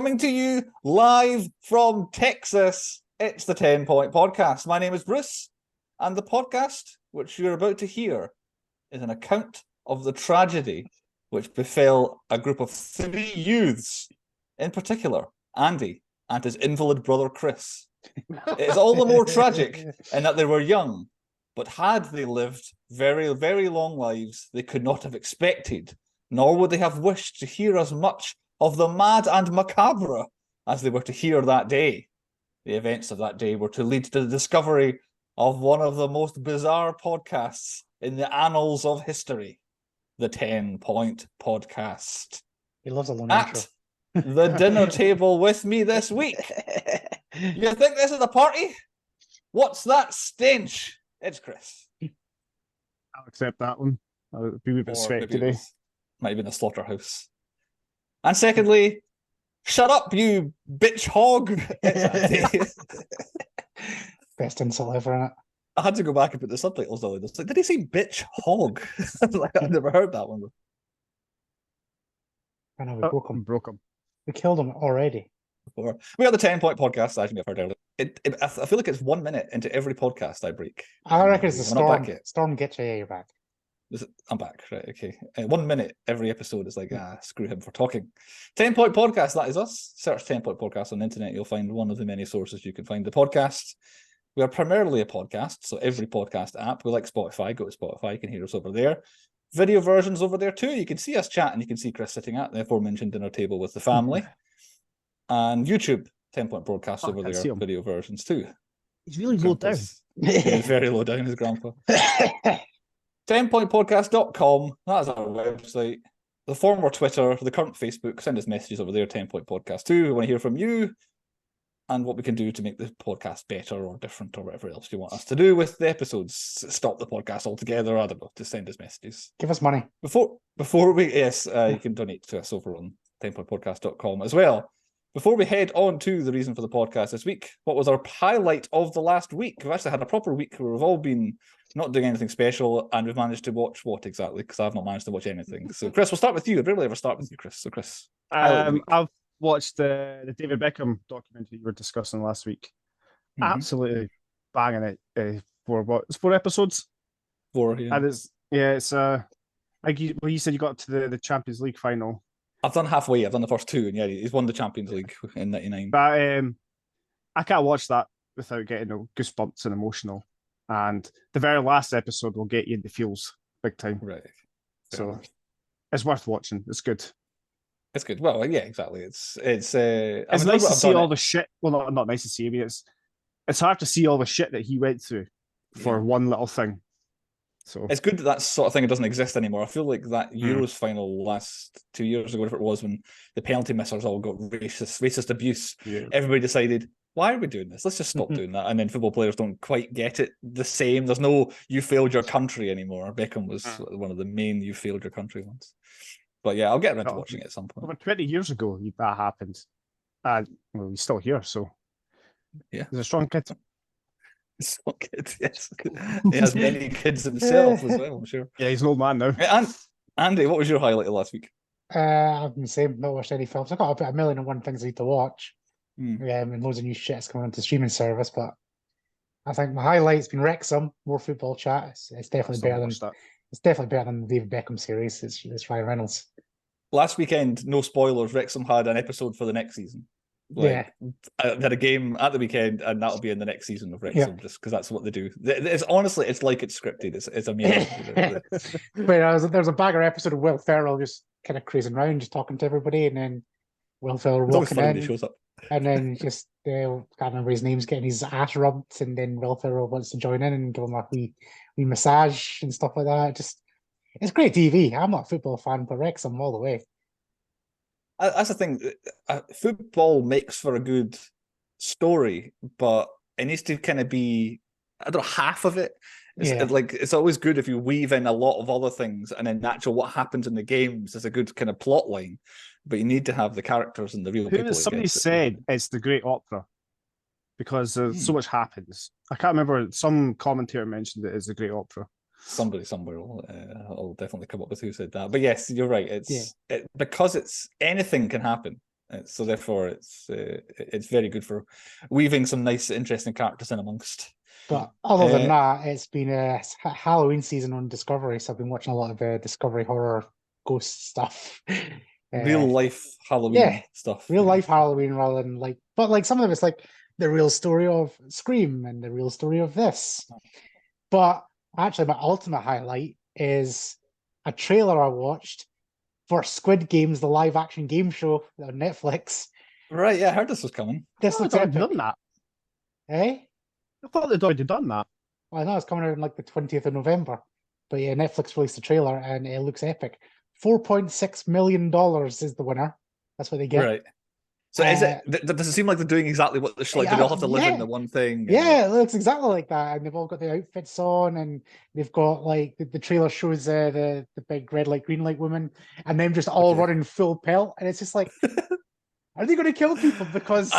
Coming to you live from Texas, it's the 10 Point Podcast. My name is Bruce, and the podcast which you're about to hear is an account of the tragedy which befell a group of 3 youths, in particular, Andy and his invalid brother Chris. It is all the more tragic in that they were young, but had they lived very, very long lives, they could not have expected, nor would they have wished to hear as much of the mad and macabre as they were to hear that day. The events of that day were to lead to the discovery of one of the most bizarre podcasts in the annals of history, the 10 Point Podcast. He loves a long At intro. the dinner table with me this week. You think this is a party? What's that stench? It's Chris. I'll accept that one. I'll be with respect today. Might have been a slaughterhouse. And secondly, shut up, you bitch hog. Best insult ever, innit? I had to go back and put the subtitles on. It's like, did he say bitch hog? Like, I've never heard that one. I know, we broke him. We killed him already. Before. We got the 10 Point Podcast, as you may have heard earlier. I feel like it's 1 minute into every podcast I break. I reckon it's a storm. Yet. Storm gets you, yeah, you're back. I'm back, right, okay. 1 minute every episode is like, screw him for talking. 10 Point Podcast, that is us. Search 10 Point Podcast on the internet, you'll find one of the many sources you can find the podcast. We are primarily a podcast, so every podcast app, we like Spotify, go to Spotify, you can hear us over there. Video versions over there too, you can see us chat and you can see Chris sitting at the aforementioned dinner table with the family. And YouTube, 10 Point Broadcast over there, video versions too. He's really low down. He's very low down, his grandpa. 10pointpodcast.com, that is our website. The former Twitter, the current Facebook, send us messages over there, 10 Point Podcast too. We want to hear from you and what we can do to make the podcast better or different or whatever else you want us to do with the episodes. Stop the podcast altogether, I don't know, just send us messages. Give us money. Before we, yes, you can donate to us over on 10pointpodcast.com as well. Before we head on to the reason for the podcast this week, what was our highlight of the last week? We've actually had a proper week where we've all been not doing anything special, and we've managed to watch what exactly? Because I've not managed to watch anything. So, Chris, we'll start with you. I rarely ever start with you, Chris. So, Chris. I've watched the David Beckham documentary you were discussing last week. Mm-hmm. Absolutely banging it. It's 4 episodes. 4, yeah. And it's like you said, you got to the Champions League final. I've done halfway. I've done the first 2, and yeah, he's won the Champions League in '99. But I can't watch that without getting goosebumps and emotional. And the very last episode will get you in the feels big time. Right. So it's worth watching. It's good. It's good. Well, yeah, exactly. It's nice to see all the shit. Well, not nice to see. I mean, it's hard to see all the shit that he went through for one little thing. So it's good that sort of thing doesn't exist anymore. I feel like that Euros final last 2 years ago, whatever it was, when the penalty missers all got racist abuse, everybody decided, why are we doing this? Let's just stop doing that. And then football players don't quite get it the same. There's no "you failed your country" anymor. Beckham was one of the main "you failed your country" ones. But yeah, I'll get around to watching it at some point. Over 20 years ago, that happened. Well, he's still here, so yeah, he's a strong kid. Strong kid, yes. He has many kids himself as well, I'm sure. Yeah, he's an old man now. And Andy, what was your highlight of last week? I've been the same. Not watched any films. I've got about 1,001 things I need to watch. And loads of new shit's coming onto streaming service. But I think my highlight's been Wrexham. More football chat. It's definitely better than that. It's definitely better than the David Beckham series. It's Ryan Reynolds. Last weekend, no spoilers. Wrexham had an episode for the next season. They had a game at the weekend, and that'll be in the next season of Wrexham, just because that's what they do. It's honestly, it's like it's scripted. It's amazing. But there was a bagger episode of Will Ferrell just kind of cruising around, just talking to everybody, and then Will Ferrell walking in, he shows up. And then just can't remember his name's getting his ass rubbed, and then Will Ferrell wants to join in and give him a wee massage and stuff like that. Just it's great TV. I'm not a football fan, but Wrexham all the way. That's the thing. Football makes for a good story, but it needs to kind of be, I don't know, half of it. It's always good if you weave in a lot of other things, and then naturally what happens in the games is a good kind of plot line. But you need to have the characters and the real people. Somebody said it's the great opera because so much happens. I can't remember. Some commentator mentioned it as the great opera. Somebody somewhere will definitely come up with who said that. But yes, you're right. Because it's anything can happen So therefore, it's very good for weaving some nice, interesting characters in amongst. But other than that, it's been a Halloween season on Discovery, so I've been watching a lot of Discovery horror ghost stuff. Real life Halloween stuff. Real life Halloween rather than but some of it's like the real story of Scream and the real story of this. But actually, my ultimate highlight is a trailer I watched for Squid Games, the live action game show on Netflix. Right, yeah, I heard this was coming. This looks epic. Done that. Eh? I thought they'd already done that. Well, I know it's coming out on like the 20th of November. But yeah, Netflix released the trailer and it looks epic. $4.6 million is the winner. That's what they get. Right. So is it? Does it seem like they're doing exactly what they should? Like, do they all have to live in the one thing? Yeah, it looks exactly like that, and they've all got the outfits on, and they've got like the trailer shows the big red light, green light woman, and them just all running full pelt, and it's just like, are they going to kill people? Because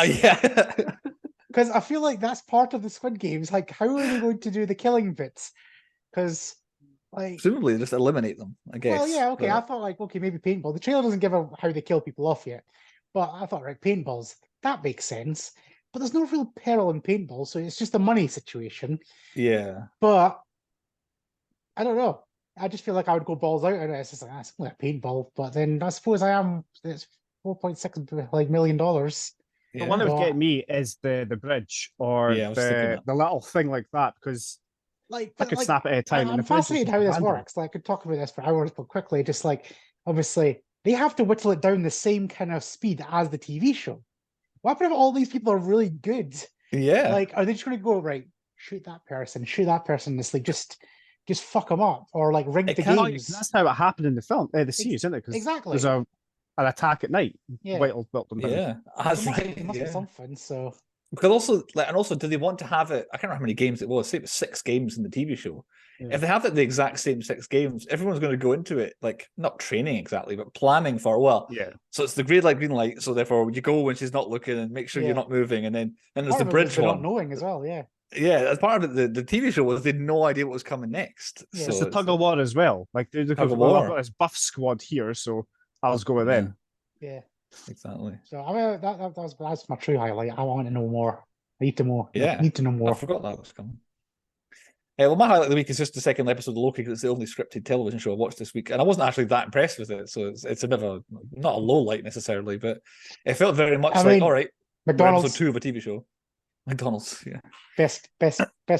because I feel like that's part of the Squid Games. Like, how are they going to do the killing bits? Because like presumably just eliminate them, I guess. Well, yeah, okay. But I thought like, okay, maybe paintball. The trailer doesn't give how they kill people off yet. But I thought, right, paintballs, that makes sense. But there's no real peril in paintball, so it's just a money situation. Yeah. But I don't know. I just feel like I would go balls out, and it's just like, that's like paintball. But then I suppose it's $4.6 million. The one that would get me is the bridge or the little thing like that, because I could snap it at a time. I'm fascinated how this works. Like, I could talk about this for hours, but quickly, just like, obviously, they have to whittle it down the same kind of speed as the TV show. What if all these people are really good? Yeah. Like, are they just going to go, right, shoot that person? It's like, just fuck them up, or like rig the games. That's how it happened in the film, the series, isn't it? Exactly. There's an attack at night. Yeah. Whittle built them down. Yeah. That's right. It must be something. So. Because also, do they want to have it? I can't remember how many games it was. Say it was 6 games in the TV show. Yeah. If they have it the exact same 6 games, everyone's going to go into it like not training exactly, but planning for So it's the red light, green light. So therefore, you go when she's not looking and make sure you're not moving, and then there's the bridge one. Not knowing as well, yeah. Yeah, as part of it, the TV show was they had no idea what was coming next. Yeah. So it's the tug of war as well. Like I've got this buff squad here, so I'll just go with them. Yeah, exactly. So I mean, that's my true highlight. I want to know more. I need to know. Yeah, I need to know more. I forgot that was coming. Well, my highlight of the week is just the second episode of Loki, because it's the only scripted television show I watched this week, and I wasn't actually that impressed with it. So it's not a low light necessarily, but it felt very much all right, McDonald's, episode 2 of a TV show. McDonald's, yeah. Best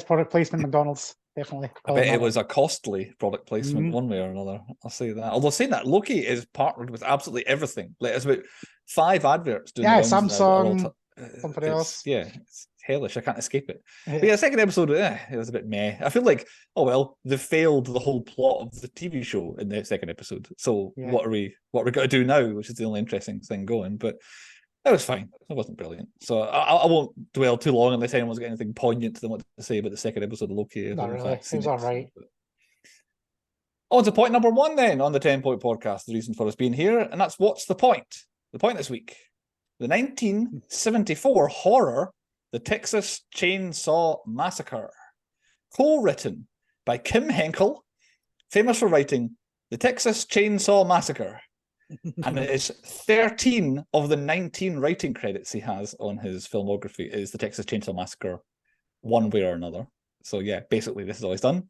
product placement, McDonald's, definitely. I bet it was a costly product placement one way or another. I'll say that. Although saying that, Loki is partnered with absolutely everything. Like, it's about 5 adverts. Samsung, somebody else. Yeah, it's hellish. I can't escape it. But yeah, the second episode, it was a bit meh. I feel like, oh well, they failed the whole plot of the TV show in the second episode. So what are we going to do now? Which is the only interesting thing going. But it was fine. It wasn't brilliant. So I won't dwell too long unless anyone's got anything poignant to them what to say about the second episode of Loki. Not really. It was all right. On to point number 1 then on the 10-point podcast, the reason for us being here, and that's what's the point? The point this week. The 1974 horror, The Texas Chain Saw Massacre. Co-written by Kim Henkel, famous for writing The Texas Chain Saw Massacre. And it is 13 of the 19 writing credits he has on his filmography is The Texas Chain Saw Massacre, one way or another. So yeah, basically this is all he's done.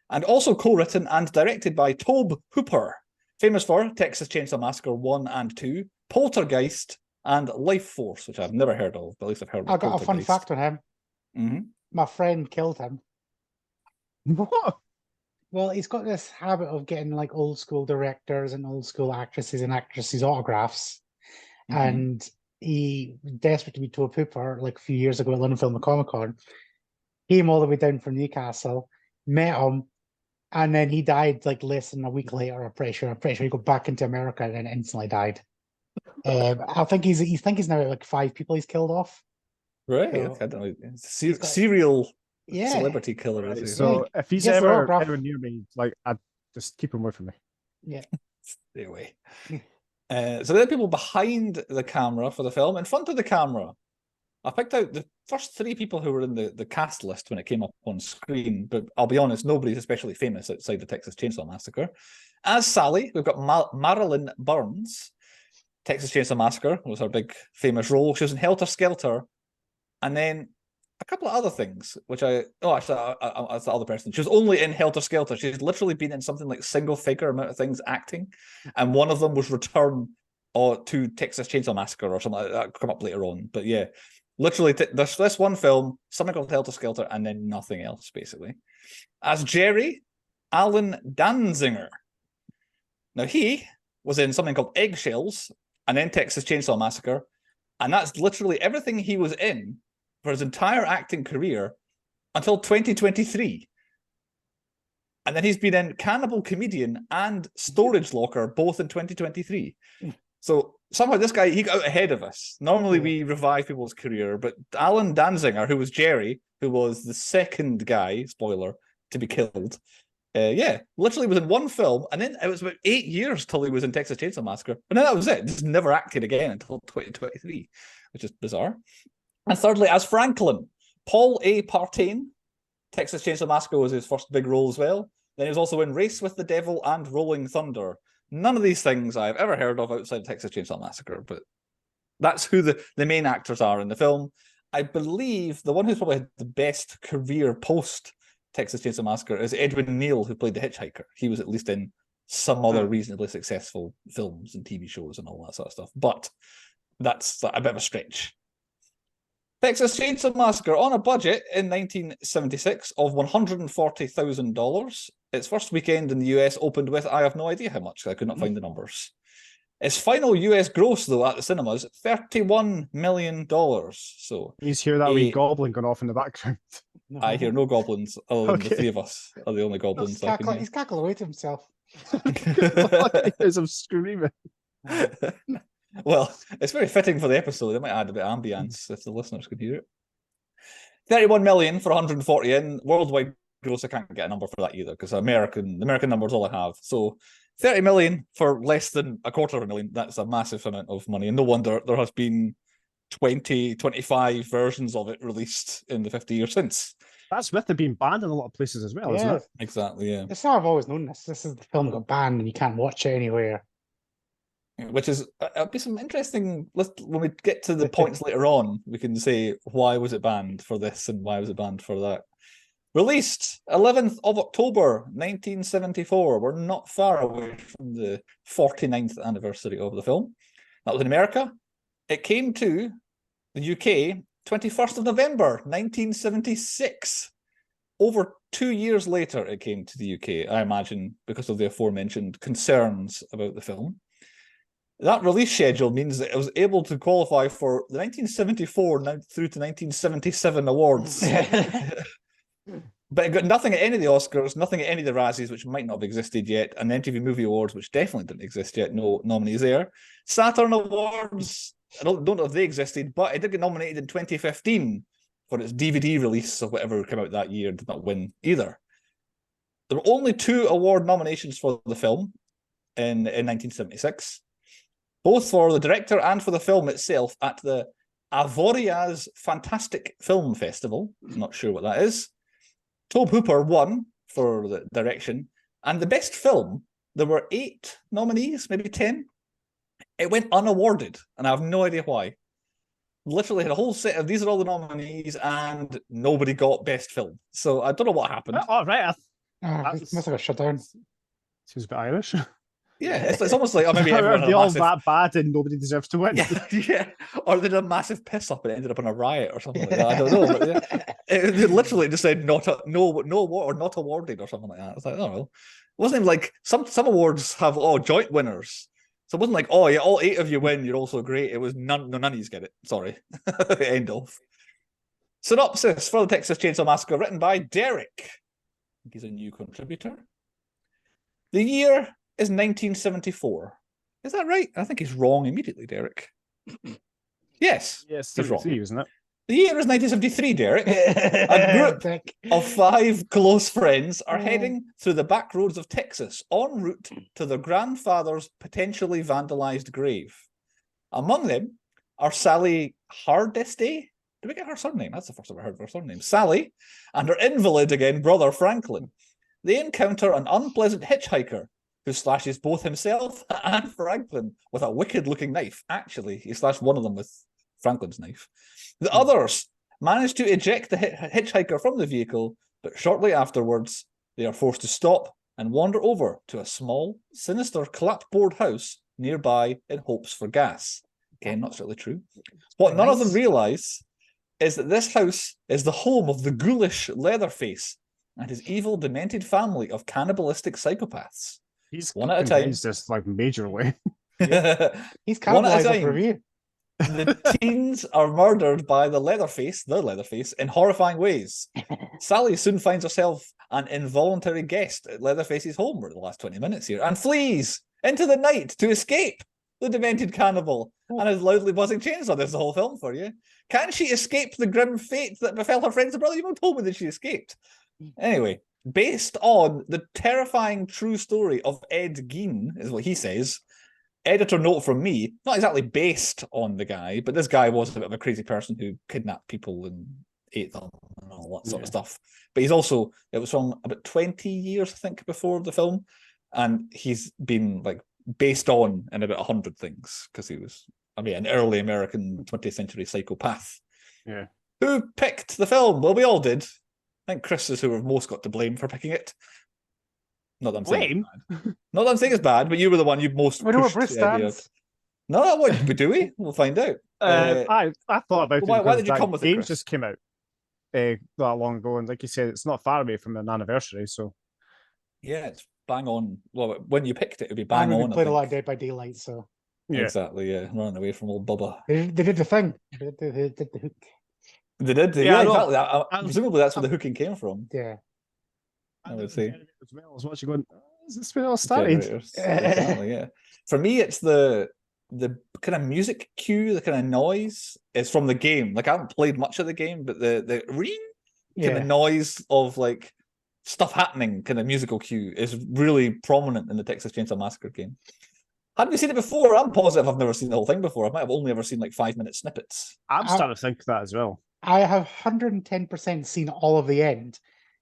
And also co-written and directed by Tobe Hooper, famous for Texas Chain Saw Massacre 1 and 2, Poltergeist, and Life Force, which I've never heard of, but at least I've heard of. I got a fun fact on him. My friend killed him. What? Well, he's got this habit of getting like old school directors and old school actresses and actresses' autographs. And he, desperate to be Tobe Hooper, like a few years ago at London Film and Comic Con, came all the way down from Newcastle, met him, and then he died like less than a week later. I'm pretty sure he got back into America and then instantly died. I think he's now at like 5 people he's killed off. Right, so, I don't know. Serial celebrity killer. Right. So if he's ever near me, like, I'd just keep him away from me. Yeah, stay away. So there are people behind the camera for the film. In front of the camera, I picked out the first 3 people who were in the cast list when it came up on screen, but I'll be honest, nobody's especially famous outside the Texas Chainsaw Massacre. As Sally, we've got Marilyn Burns. Texas Chainsaw Massacre was her big famous role. She was in Helter Skelter, and then a couple of other things, which that's the other person. She was only in Helter Skelter. She's literally been in something like single figure amount of things acting, and one of them was Return to Texas Chainsaw Massacre or something like that. Come up later on, but yeah, literally there's this one film, something called Helter Skelter, and then nothing else basically. As Jerry, Alan Danzinger. Now he was in something called Eggshells, and then Texas Chainsaw Massacre, and that's literally everything he was in for his entire acting career until 2023. And then he's been in Cannibal Comedian and Storage Locker, both in 2023. So somehow this guy, he got out ahead of us. Normally we revive people's career, but Alan Danzinger, who was Jerry, who was the second guy, spoiler, to be killed, literally was in one film, and then it was about 8 years till he was in Texas Chainsaw Massacre. And then that was it. Just never acted again until 2023, which is bizarre. And thirdly, as Franklin, Paul A. Partain. Texas Chainsaw Massacre was his first big role as well. Then he was also in Race with the Devil and Rolling Thunder. None of these things I've ever heard of outside Texas Chainsaw Massacre, but that's who the main actors are in the film. I believe the one who's probably had the best career post Texas Chainsaw Massacre is Edwin Neal, who played the hitchhiker. He was at least in some other reasonably successful films and TV shows and all that sort of stuff. But that's a bit of a stretch. Texas Chainsaw Massacre, on a budget in 1976 of $140,000. Its first weekend in the US opened with, I have no idea how much, I could not find the numbers. Its final US gross, though, at the cinemas, $31 million. So you hear that wee goblin going off in the background. I hear no goblins, other than the three of us are the only goblins. He's cackling away to himself. As I'm screaming. Well, it's very fitting for the episode. It might add a bit of ambience if the listeners could hear it. 31 million for 140 in. Worldwide gross, I can't get a number for that either, because the American number's all I have. So 30 million for less than $250,000. That's a massive amount of money. And no wonder there has been 20, 25 versions of it released in the 50 years since. That's with it being banned in a lot of places as well, isn't it? Exactly, yeah. That's how I've always known this. This is the film that got banned and you can't watch it anywhere. Which is, it'll be some interesting, when we get to the points later on, we can say why was it banned for this and why was it banned for that. Released 11th of October 1974. We're not far away from the 49th anniversary of the film. That was in America. It came to the UK 21st of November 1976. Over 2 years later it came to the UK, I imagine, because of the aforementioned concerns about the film. That release schedule means that it was able to qualify for the 1974 through to 1977 awards. But it got nothing at any of the Oscars, nothing at any of the Razzies, which might not have existed yet, and the MTV Movie Awards, which definitely didn't exist yet, no nominees there. Saturn Awards, I don't know if they existed, but it did get nominated in 2015 for its DVD release of whatever came out that year, did not win either. There were only 2 award nominations for the film in 1976. Both for the director and for the film itself at the Avoriaz Fantastic Film Festival. I'm not sure what that is. Tobe Hooper won for the direction. And the best film, there were 8 nominees, maybe 10. It went unawarded, and I have no idea why. Literally had a whole set of, these are all the nominees, and nobody got best film. So I don't know what happened. Oh, right. Must have got shut down. Seems a bit Irish. Yeah, it's almost like, maybe everyone had they all massive... that bad and nobody deserves to win. Yeah, or they did a massive piss up and it ended up in a riot or something like that. I don't know. But yeah. It literally just said no or not awarded or something like that. It's like, I don't know. It wasn't even like some awards have joint winners. So it wasn't like, oh yeah, all 8 of you win, you're also great. It was none of you get it. Sorry. End of. Synopsis for the Texas Chainsaw Massacre, written by Derek. I think he's a new contributor. The year is 1974. Is that right? I think he's wrong immediately, Derek. Yes, he's wrong. Isn't it? The year is 1973, Derek. A group of 5 close friends are heading through the back roads of Texas en route to their grandfather's potentially vandalized grave. Among them are Sally Hardesty. Did we get her surname? That's the first time I heard of her surname. Sally and her invalid brother Franklin. They encounter an unpleasant hitchhiker who slashes both himself and Franklin with a wicked-looking knife. Actually, he slashed one of them with Franklin's knife. The others manage to eject the hitchhiker from the vehicle, but shortly afterwards, they are forced to stop and wander over to a small, sinister clapboard house nearby in hopes for gas. Again, not strictly true. What none of them realise is that this house is the home of the ghoulish Leatherface and his evil, demented family of cannibalistic psychopaths. He's one at a time. This like majorly. He's cannibalized time. review. The teens are murdered by the Leatherface, in horrifying ways. Sally soon finds herself an involuntary guest at Leatherface's home for the last 20 minutes here and flees into the night to escape the demented cannibal and his loudly buzzing chainsaw. There's the whole film for you. Can she escape the grim fate that befell her friends and brother? You told me that she escaped. Anyway, based on the terrifying true story of Ed Gein, is what he says. Editor note from me, not exactly based on the guy, but this guy was a bit of a crazy person who kidnapped people and ate them and all that sort of stuff. But he's also, it was from about 20 years, I think, before the film. And he's been like based on in about 100 things because he was, an early American 20th century psychopath. Yeah. Who picked the film? Well, we all did. I think Chris is who we've most got to blame for picking it. Not that I'm saying it's bad. Not that I'm saying it's bad, but you were the one you most We know where pushed Bruce the idea of. stands. No, what do we? We'll find out. I thought about why, it. why did you come with it, game Chris? just came out that long ago, and like you said, it's not far away from an anniversary. So yeah, it's bang on. Well, when you picked it, it'd be bang and on. we played a lot of Dead by Daylight, so exactly. Yeah, running away from old Bubba. they did the thing. They did the hook. They did. Yeah, exactly. Presumably that's where the hooking came from. Yeah. I would say. As well. I was watching going, is this where it all started? Exactly, yeah. For me, it's the kind of music cue, the kind of noise is from the game. Like I haven't played much of the game, but the ring kind of noise of like stuff happening, kind of musical cue is really prominent in the Texas Chainsaw Massacre game. Hadn't we seen it before? I'm positive I've never seen the whole thing before. I might have only ever seen like 5-minute snippets. I'm starting to think that as well. I have 110% seen all of the end,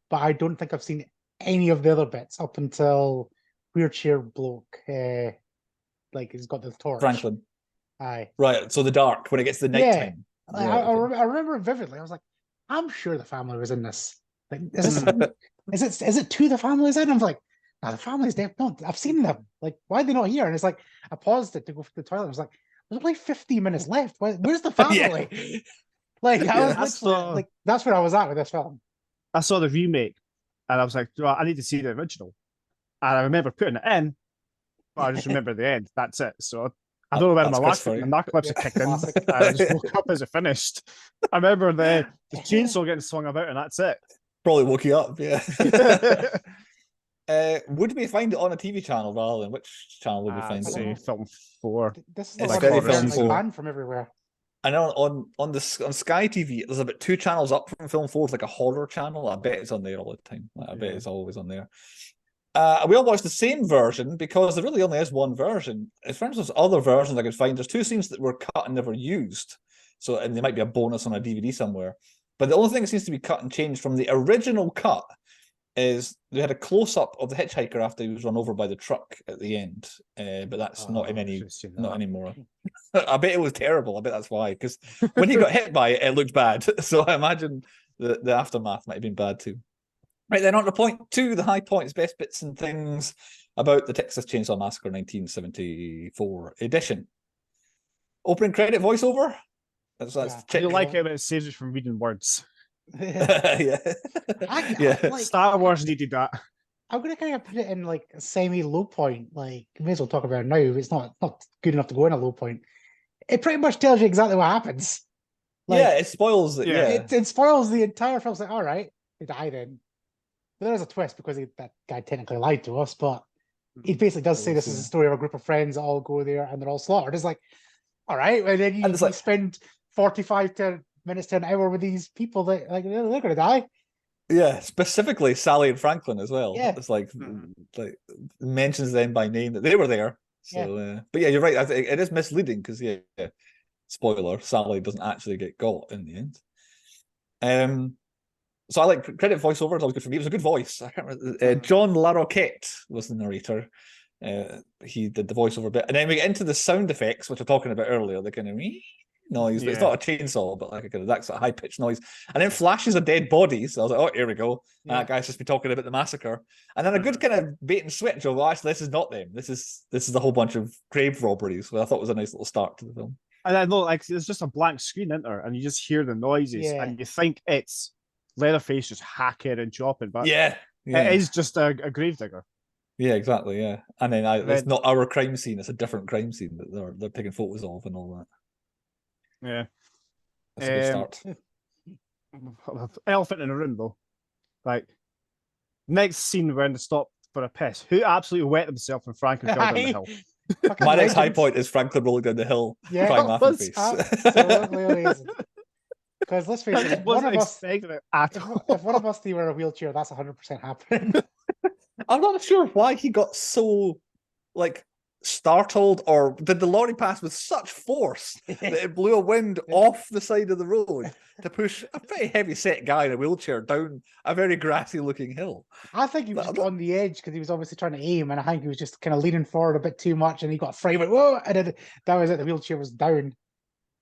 but I don't think I've seen any of the other bits up until wheelchair bloke, like he's got the torch. Franklin. Aye. Right, so the dark, when it gets to the nighttime. Yeah. I remember it vividly. I was like, I'm sure the family was in this. Like, is it two the family's in? I'm like, no, the family's dead. No, I've seen them. Like, why are they not here? And it's like, I paused it to go to the toilet. I was like, there's only 15 minutes left. Where's the family? Like, I was like, that's where I was at with this film. I saw the remake and I was like, well, I need to see the original. And I remember putting it in, but I just remember the end. That's it. So I don't know whether my narcolepsy had kicked in. I just woke up as it finished. I remember the chainsaw getting swung about and that's it. Probably woke you up, yeah. Would we find it on a TV channel rather than which channel would we find it on? Film 4. This is It's like very Film 4. banned from everywhere. I know on Sky TV, there's about 2 channels up from Film 4. It's like a horror channel. I bet it's on there all the time. I bet it's always on there. We all watched the same version because there really only is one version. As far as those other versions I could find, there's 2 scenes that were cut and never used. So, and there might be a bonus on a DVD somewhere. But the only thing that seems to be cut and changed from the original cut is they had a close-up of the hitchhiker after he was run over by the truck at the end. But that's not anymore. I bet it was terrible. I bet that's why. Because when he got hit by it, it looked bad. So I imagine the aftermath might have been bad too. Right, then on to point 2, the high points, best bits and things about the Texas Chainsaw Massacre 1974 edition. Opening credit voiceover. You like it when it saves you from reading words. Yeah. Star Wars needed that. I'm gonna kind of put it in like a semi-low point. Like, we may as well talk about it now. It's not good enough to go in a low point. It pretty much tells you exactly what happens. Like, it spoils it. Yeah, it spoils the entire film. It's like, all right, they died in. But there's a twist because that guy technically lied to us. But he basically does say this is a story of a group of friends that all go there and they're all slaughtered. It's like, all right, and then you spend 45 minutes to an hour with these people that like they're gonna die. Yeah, specifically Sally and Franklin as well. Yeah, it's like mentions them by name that they were there. So, but yeah, you're right. I think it is misleading because spoiler: Sally doesn't actually get got in the end. So I like credit voiceover. It's always good for me. It was a good voice. I can't remember. John LaRoquette was the narrator. He did the voiceover bit, and then we get into the sound effects, which we're talking about earlier. The kind of noise, but it's not a chainsaw, but like a kind of that sort of high pitched noise. And then flashes of dead bodies. So I was like, oh, here we go. And that guy's just been talking about the massacre. And then a good kind of bait and switch of, well, actually, this is not them. This is a whole bunch of grave robberies. Well, I thought was a nice little start to the film. And I know, like, there's just a blank screen, isn't there? And you just hear the noises, and you think it's Leatherface just hacking and chopping, but it is just a gravedigger. Yeah, exactly. Yeah, and then it's not our crime scene; it's a different crime scene that they're taking photos of and all that. Yeah, that's a good start. Elephant in the room, though. Like, next scene, we're in the stop for a piss. Who absolutely wet himself when Franklin fell down the hill? My next high point is Franklin rolling down the hill, crying laughing face. Absolutely amazing. Because let's face it, if one of us were in a wheelchair, that's 100% happening. I'm not sure why he got so like startled, or did the lorry pass with such force that it blew a wind off the side of the road to push a pretty heavy set guy in a wheelchair down a very grassy looking hill. I think he was just on the edge because he was obviously trying to aim, and I think he was just kind of leaning forward a bit too much, and he got framed. Whoa! And then that was it. The wheelchair was down.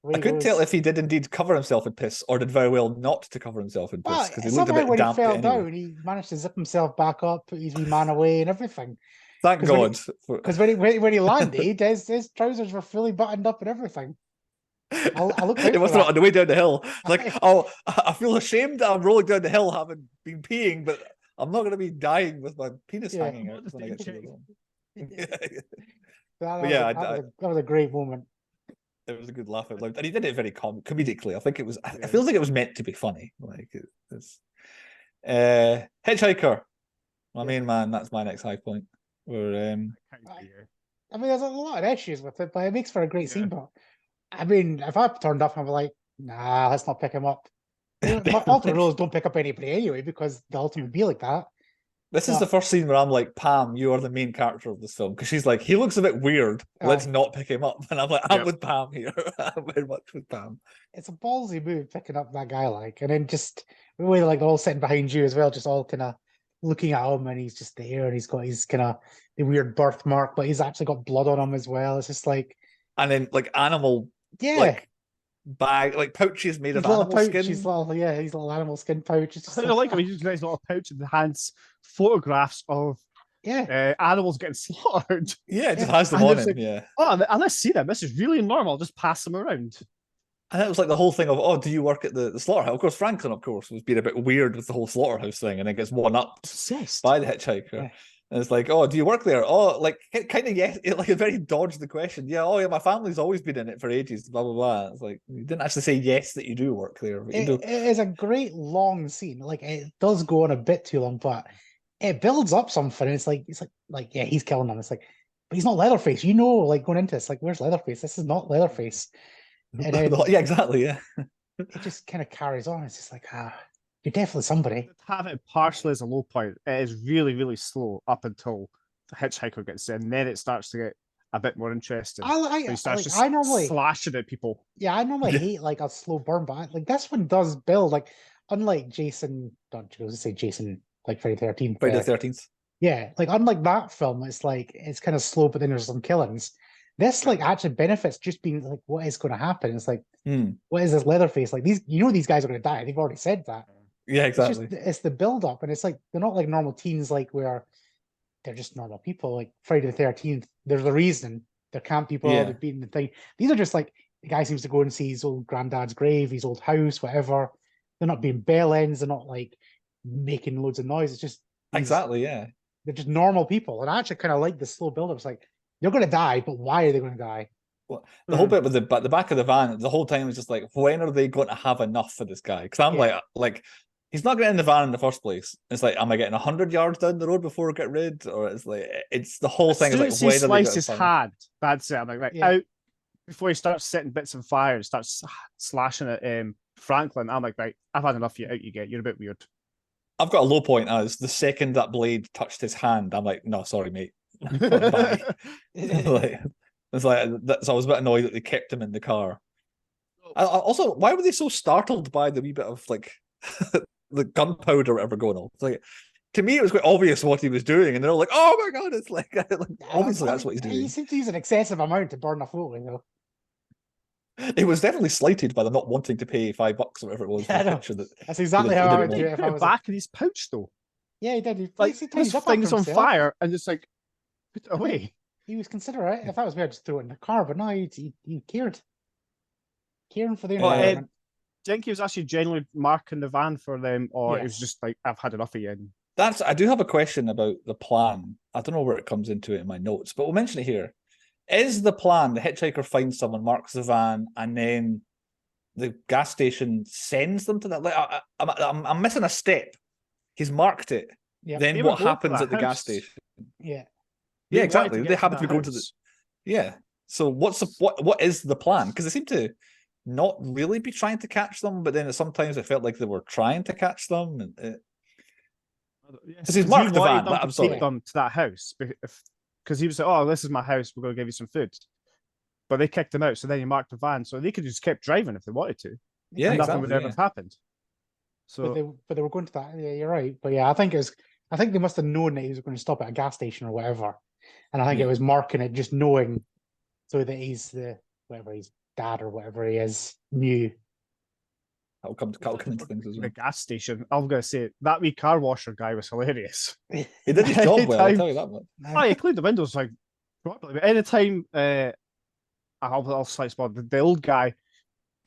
I couldn't tell if he did indeed cover himself in piss or did very well not to cover himself in piss because he looked a bit damp. When he fell down, he managed to zip himself back up, put his wee man away, and everything. Thank God. Because when he landed, his trousers were fully buttoned up and everything. I looked it wasn't on the way down the hill. Like, oh, I feel ashamed that I'm rolling down the hill having been peeing, but I'm not going to be dying with my penis hanging out when I get to the room. That was a great moment. It was a good laugh out loud, and he did it very comedically. I think it was. It feels like it was meant to be funny. Like it's Hitchhiker, my main man. That's my next high point. Where I mean, there's a lot of issues with it, but it makes for a great scene. But I mean, if I turned up and I'm like, nah, let's not pick him up. Ultimate rules don't pick up anybody anyway because the ultimate be like that. This is the first scene where I'm like, Pam, you are the main character of this film. Because she's like, he looks a bit weird. Let's not pick him up. And I'm like, I'm with Pam here. I'm very much with Pam. It's a ballsy move picking up that guy, like. And then just the way like they're all sitting behind you as well, just all kind of looking at him, and he's just there, and he's got his kind of the weird birthmark, but he's actually got blood on him as well. It's just like. And then like animal. Like, bag, like pouches made of animal skin. His little animal skin pouch. It's just I like him. He just has a little pouch in the hands, photographs of animals getting slaughtered. Yeah, it just has them on him. Like, oh, and let's see them. This is really normal. Just pass them around. And it was like the whole thing of, oh, do you work at the slaughterhouse? Of course, Franklin, of course, was being a bit weird with the whole slaughterhouse thing, and then gets one up by the hitchhiker. Yeah. And it's like, oh, do you work there? Oh, like kind of yes, like it very dodged the question. Yeah, oh yeah, my family's always been in it for ages. Blah blah blah. It's like you didn't actually say yes that you do work there. But it is a great long scene. Like it does go on a bit too long, but it builds up something. It's like yeah, he's killing them. It's like, but he's not Leatherface. You know, like going into this, like where's Leatherface? This is not Leatherface. And then, yeah, exactly. Yeah, it just kind of carries on. It's just like you're definitely somebody. Have it partially as a low point. It is really, really slow up until the hitchhiker gets in. Then it starts to get a bit more interesting. I normally slashing at people. Yeah, I normally hate like a slow burn, but like this one does build. Like unlike Jason, don't you say Jason like Friday the 13th? Friday the 13th. Yeah, like unlike that film, it's like it's kind of slow, but then there's some killings. This like actually benefits just being like, what is going to happen? It's like, what is this Leatherface like? These guys are going to die. They've already said that. Yeah, exactly. It's the build up, and it's like they're not like normal teens, like where they're just normal people. Like Friday the 13th, there's a reason there can't people they've beaten the thing. These are just like the guy seems to go and see his old granddad's grave, his old house, whatever. They're not being bell ends. They're not like making loads of noise. It's just they're just normal people, and I actually kind of like the slow build up. It's like they're going to die, but why are they going to die? Well, the whole bit with the back of the van, the whole time was just like, when are they going to have enough for this guy? Because I'm like. He's not getting in the van in the first place. It's like, am I getting 100 yards down the road before I get rid? Or it's like, it's the whole thing. As soon as he slices his hand, that's it. I'm like, out before he starts setting bits on fire and starts slashing at Franklin. I'm like, right, I've had enough of you. Out you get. You're a bit weird. I've got a low point as the second that blade touched his hand, I'm like, no, sorry, mate. Bye. So I was a bit annoyed that they kept him in the car. Also, why were they so startled by the wee bit of like the gunpowder or whatever going on? It's like to me, it was quite obvious what he was doing, and they're all like, "Oh my god!" It's like, obviously that's what he's doing. He seemed to use an excessive amount to burn a photo, though. It was definitely slighted by them not wanting to pay $5 or whatever it was for a picture. That's exactly how I would do it if I was back in his pouch, though. Yeah, he did. He this thing's on fire and just like put it away. He was considerate. If I was me, I'd just throw it in the car. But no, he cared. Caring for the environment. Do you think he was actually genuinely marking the van for them, or it was just like, I've had enough of you? I do have a question about the plan. I don't know where it comes into it in my notes, but we'll mention it here. Is the plan the hitchhiker finds someone, marks the van, and then the gas station sends them to that? Like, I'm missing a step. He's marked it. Yep. Then what happens at the gas station? Yeah. Yeah, exactly. They happen to be going to the. Yeah. So what is the plan? Because they seem to not really be trying to catch them, but then sometimes it felt like they were trying to catch them. Because he's marked the van. I'm sorry. Take them to that house because he was like, "Oh, this is my house. We're going to give you some food." But they kicked him out, so then he marked the van, so they could just keep driving if they wanted to. Yeah, and nothing would ever have happened. So, but they were going to that. Yeah, you're right. But yeah, I think they must have known that he was going to stop at a gas station or whatever, and I think it was marking it, just knowing, so that he's whatever his dad or whatever he is knew. That'll come into things as well. The gas station. I'm going to say that wee car washer guy was hilarious. He did his job well. I'll tell you that much. Oh, he cleaned the windows like properly. But anytime I'll slice the old guy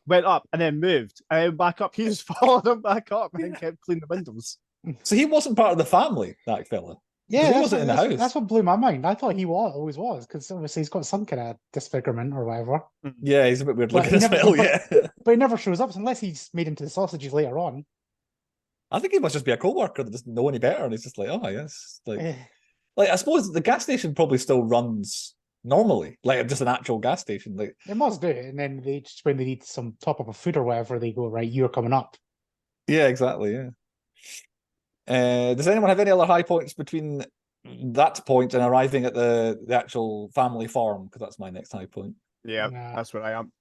went up and then moved and then back up, he just followed him back up and kept cleaning the windows. So he wasn't part of the family, that fella. Yeah, he wasn't in the house. That's what blew my mind. I thought he always was, because obviously he's got some kind of disfigurement or whatever. Yeah, he's a bit weird looking as well. Yeah, but he never shows up unless he's made into the sausages later on. I think he must just be a co-worker that doesn't know any better, and he's just like, oh yes, like I suppose the gas station probably still runs normally, like just an actual gas station. Like they must do it, and then they just, when they need some top up of food or whatever, they go, right, you're coming up. Yeah, exactly. Yeah. Does anyone have any other high points between that point and arriving at the actual family farm? Because that's my next high point. Yeah, that's where I am.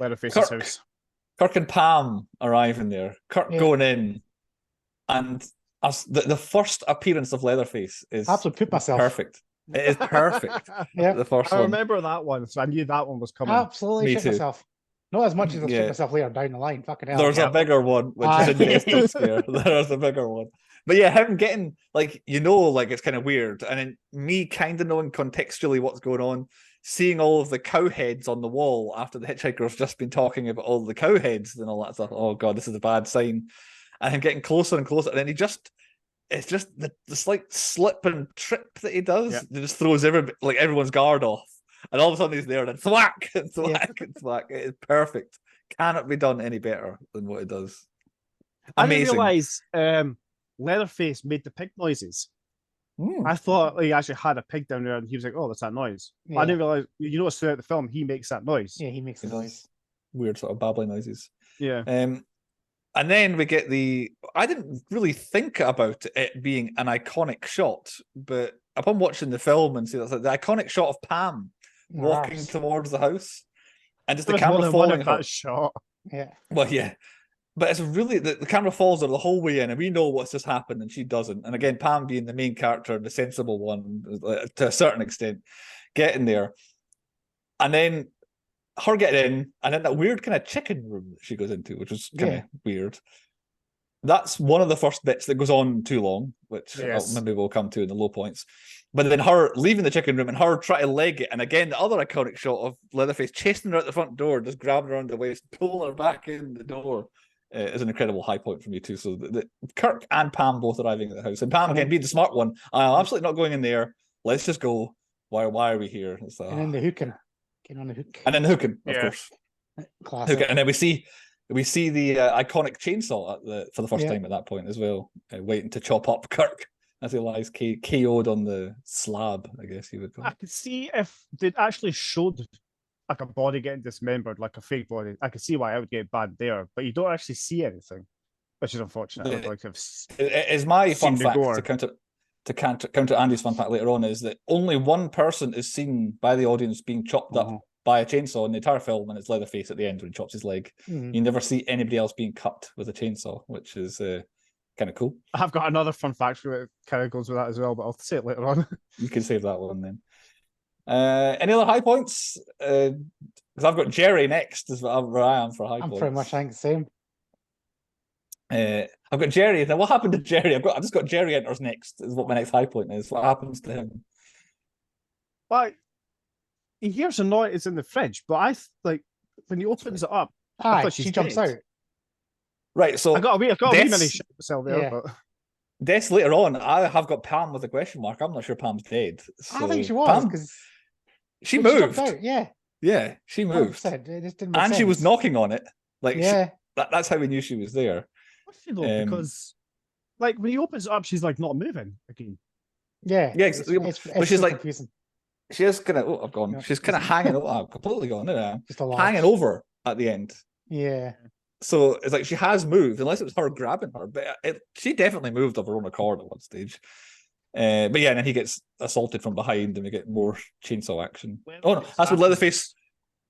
Leatherface's house. Kirk and Pam arriving there. Kirk going in, and the first appearance of Leatherface is absolutely poop myself. Perfect. It is perfect. Yeah, the first I one. remember that one, so I knew that one was coming. Absolutely shit myself. Not as much as I shit myself later down the line. Fucking hell. There's a bigger one, which is interesting scare. There's a bigger one. But yeah, him getting, like, like it's kind of weird. And then me kind of knowing contextually what's going on, seeing all of the cow heads on the wall after the hitchhiker's just been talking about all the cow heads and all that stuff. Oh God, this is a bad sign. And him getting closer and closer. And then it's just the slight slip and trip that he does. Yeah. It just throws everyone's guard off. And all of a sudden he's there and thwack and thwack and thwack. It is perfect. Cannot be done any better than what it does. Amazing. I didn't realise Leatherface made the pig noises. I thought he actually had a pig down there and he was like, oh, that's that noise. I didn't realise, you notice throughout the film, he makes that noise. Yeah, he makes the noise. Weird sort of babbling noises. Yeah. And then we get I didn't really think about it being an iconic shot, but upon watching the film and see the iconic shot of Pam walking towards the house and just the camera following her. That shot. Yeah. Well, yeah. But it's really, the camera follows her the whole way in and we know what's just happened and she doesn't. And again, Pam being the main character, the sensible one, to a certain extent, getting there. And then her getting in, and then that weird kind of chicken room that she goes into, which was kind of weird. That's one of the first bits that goes on too long, which maybe we'll come to in the low points. But then her leaving the chicken room and her trying to leg it, and again the other iconic shot of Leatherface chasing her at the front door, just grabbing her around the waist, pulling her back in the door, is an incredible high point for me too. So Kirk and Pam both arriving at the house, and Pam again being the smart one. I'm absolutely not going in there. Let's just go. Why are we here? It's like, and then the hooking. On the hook. And then the hooking, of course. Classic. Hooking. And then we see the iconic chainsaw for the first time at that point as well, waiting to chop up Kirk as he lies KO'd on the slab, I guess you would call it. I could see if they'd actually showed like a body getting dismembered, like a fake body. I could see why I would get bad there, but you don't actually see anything, which is unfortunate. It is my fun fact to counter Andy's fun fact later on, is that only one person is seen by the audience being chopped up by a chainsaw in the entire film, and it's Leatherface at the end when he chops his leg. You never see anybody else being cut with a chainsaw, which is kind of cool. I've got another fun fact that kind of goes with that as well, but I'll say it later on. You can save that one then. Any other high points? Because I've got Jerry next, is where I am for high points. I'm pretty much, I think, the same. I've got Jerry. Now, what happened to Jerry? I just got Jerry enters next, is what my next high point is. What happens to him? Well, he hears a noise in the fridge, but like when he opens it up, I thought she jumps out. Right, so I got a wee minute shit myself there, Yeah. but Des later on, I have got Pam with a question mark. I'm not sure Pam's dead. So I think she was, because she moved. Yeah. Yeah, she moved. 100%. It just didn't make And sense. she was knocking on it. Like, yeah. That's how we knew she was there. what's she though? Because like when he opens it up, she's like not moving again. Yeah. Yeah, It's she's so like confusing. she is kind of. Oh, I've gone. Yeah. She's kind of hanging. Oh, I've completely gone. Just a Hanging over at the end. Yeah. So it's like she has moved, unless it was her grabbing her. But she definitely moved of her own accord at one stage. But yeah, and then he gets assaulted from behind, and we get more chainsaw action. Oh no, that's what Leatherface.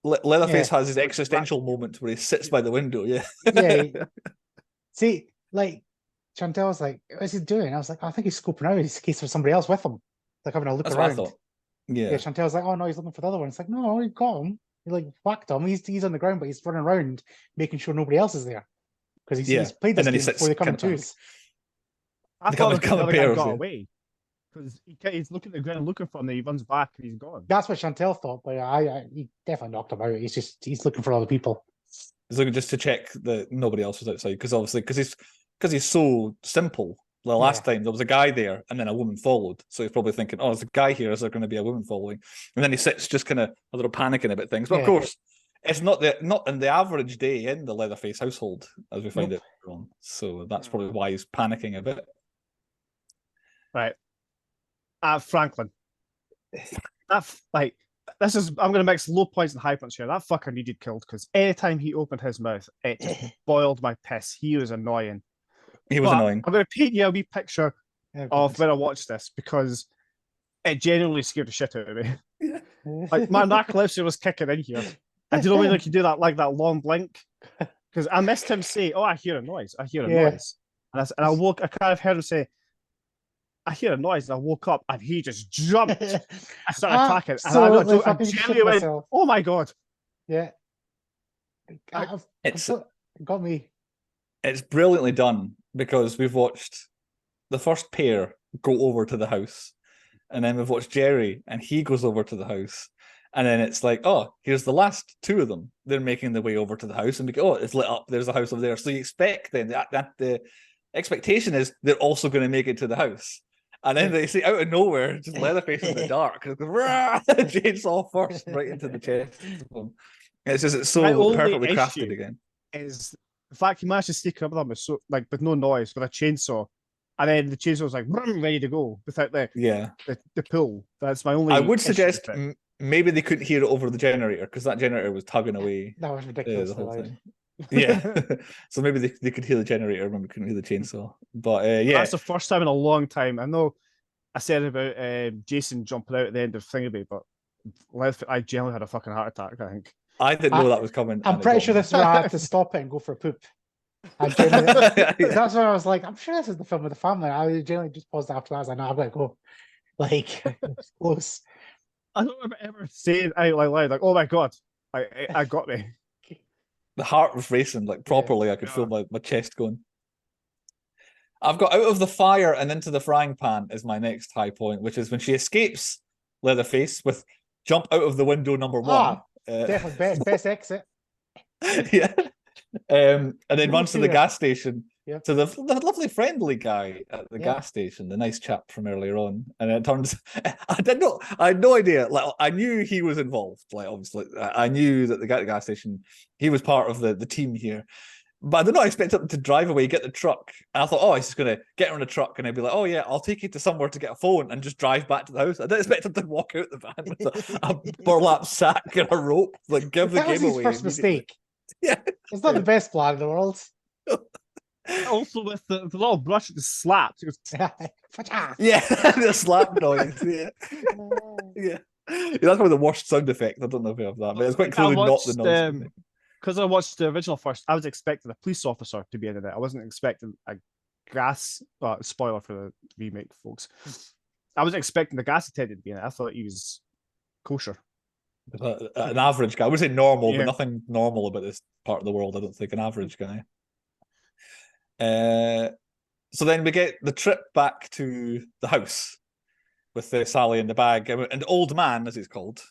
Leatherface has his existential moment where he sits by the window. Yeah. Yeah. See, like Chantel was like, "What's he doing?" I was like, "I think he's scoping out in case there's somebody else with him, like having a look That's around." what I thought. Yeah. Yeah. Chantel's like, "Oh no, he's looking for the other one." It's like, "No, he got him. He like whacked him. He's on the ground, but he's running around making sure nobody else is there because he's played this And then he game sits before they come in kind of twos." I They thought come the in other guy pairs, got yeah. away because he's looking at the ground looking for him. Then he runs back and he's gone. That's what Chantel thought, but he definitely knocked him out. He's looking for other people. He's looking just to check that nobody else was outside, because obviously, because he's so simple. The last time there was a guy there, and then a woman followed. So he's probably thinking, "Oh, there's a guy here. Is there going to be a woman following?" And then he sits, just kind of a little panicking about things. But of course, it's not in the average day in the Leatherface household, as we find out later on. So that's probably why he's panicking a bit. Right. Franklin. This is, I'm going to mix low points and high points here. That fucker needed killed because anytime he opened his mouth, it just boiled my piss. He was annoying. He was annoying. I'm going to paint you a wee picture of when I watched this because it genuinely scared the shit out of me. Like my narcolepsy was kicking in here. And you know when like you do that like that long blink? Because I missed him say, "Oh, I hear a noise. I hear a noise." And I woke. I kind of heard him say, "I hear a noise," and I woke up, and he just jumped. I started attacking, and I genuinely went, "Oh my god!" Yeah, It's got me. It's brilliantly done because we've watched the first pair go over to the house, and then we've watched Jerry, and he goes over to the house, and then it's like, oh, here's the last two of them. They're making their way over to the house, and we go, oh, it's lit up. There's a house over there. So you expect then that the expectation is they're also going to make it to the house. And then they see out of nowhere, just Leatherface in the dark. Chainsaw first right into the chest. It's so perfectly crafted again. Is the fact he managed to sneak up with them with no noise with a chainsaw, and then the chainsaw was like ready to go without the pull. That's my only. I would suggest maybe they couldn't hear it over the generator because that generator was tugging away. That was ridiculous. The whole time. Yeah, so maybe they could hear the generator when we couldn't hear the chainsaw. But that's the first time in a long time. I know I said about Jason jumping out at the end of Thingamay, but I generally had a fucking heart attack. I think I didn't know that was coming. I'm pretty sure this is where I had to stop it and go for a poop. That's when I was like, I'm sure this is the film with the family. I generally just paused after that. I was like, no, I've got to go. Like, it's close. I don't remember ever saying out loud, like, oh my god, I got me. The heart was racing, like properly. I could feel my chest going. I've got out of the fire and into the frying pan is my next high point, which is when she escapes Leatherface with jump out of the window number one. Definitely best exit. Yeah. And then runs to the gas station to the lovely friendly guy at the gas station, the nice chap from earlier on. And it turns I had no idea. Like I knew he was involved. Like obviously I knew that the guy at the gas station, he was part of the team here. But I did not expect him to drive away, get the truck. And I thought, oh, he's just going to get her in a truck and he'd be like, oh, yeah, I'll take you to somewhere to get a phone and just drive back to the house. I didn't expect him to walk out the van with a burlap sack and a rope, like give the game away. First mistake. Yeah. It's not the best plan in the world. Also with the little brush, the slaps. Yeah, the slap noise. Yeah. That's probably the worst sound effect. I don't know if we have that, but it's quite clearly not the noise. Because I watched the original first, I was expecting a police officer to be in it. I wasn't expecting a gas. Spoiler for the remake, folks. I was expecting the gas attendant to be in it. I thought he was kosher. An average guy. I would say normal, Yeah. but nothing normal about this part of the world. I don't think an average guy. So then we get the trip back to the house with Sally in the bag, and the old man, as he's called,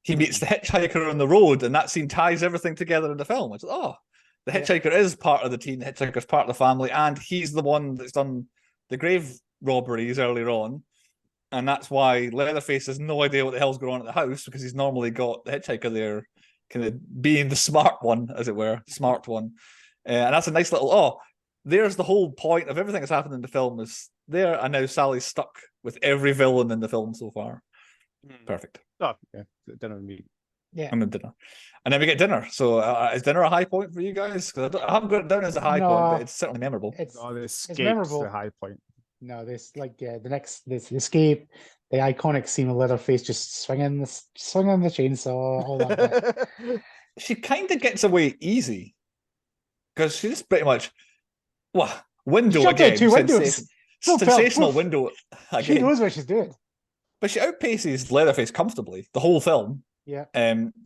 he meets the hitchhiker on the road, and that scene ties everything together in the film. It's the hitchhiker is part of the team, the hitchhiker's part of the family, and he's the one that's done the grave robberies earlier on. And that's why Leatherface has no idea what the hell's going on at the house, because he's normally got the hitchhiker there, kind of being the smart one, as it were, smart one. And that's a nice little, there's the whole point of everything that's happened in the film is there, and now Sally's stuck with every villain in the film so far. Perfect. Oh, yeah, dinner and meat. Yeah. And then dinner. And then we get dinner. So is dinner a high point for you guys? Because I haven't got it down as a high point, but it's certainly memorable. It's memorable. The high point. No, this this escape, the iconic scene of Leatherface just swinging the chainsaw, all that bit. She kind of gets away easy because she's pretty much window again. Two windows. Sensational window again. She knows what she's doing. But she outpaces Leatherface comfortably the whole film. Yeah.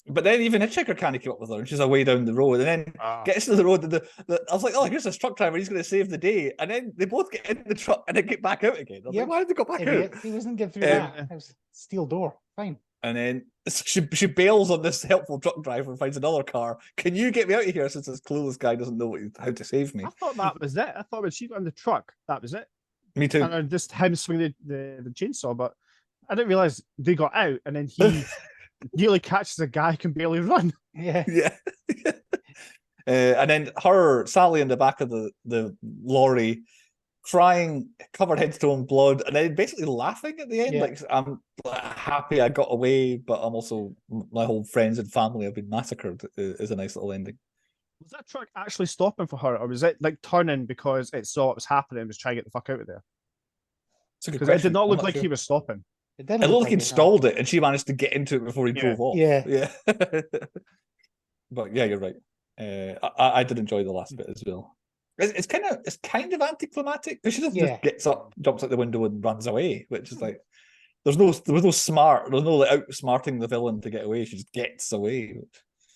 But then even Hitchhiker can't keep up with her, and she's away down the road, and then gets to the road. And I was like, here's this truck driver. He's going to save the day. And then they both get in the truck and then get back out again. I was like, why did they go back out? He wasn't getting through that. It was steel door. Fine. And then she bails on this helpful truck driver and finds another car. Can you get me out of here, since this clueless guy doesn't know how to save me? I thought that was it. I thought when she got in the truck, that was it. Me too. And just him swinging the chainsaw, but I didn't realize they got out, and then he nearly catches a guy who can barely run. Yeah. And then Sally in the back of the lorry, crying, covered head to toe in blood, and then basically laughing at the end. Like, I'm happy I got away, but I'm also, my whole friends and family have been massacred. Is a nice little ending. Was that truck actually stopping for her, or was it like turning because it saw what was happening and was trying to get the fuck out of there? Because it did not look like he was stopping. It looked like he stalled it, and she managed to get into it before he drove off. Yeah. But yeah, you're right. I did enjoy the last bit as well. It's kind of anticlimactic, because she just gets up, jumps out the window, and runs away, which is like there was no outsmarting the villain to get away. She just gets away.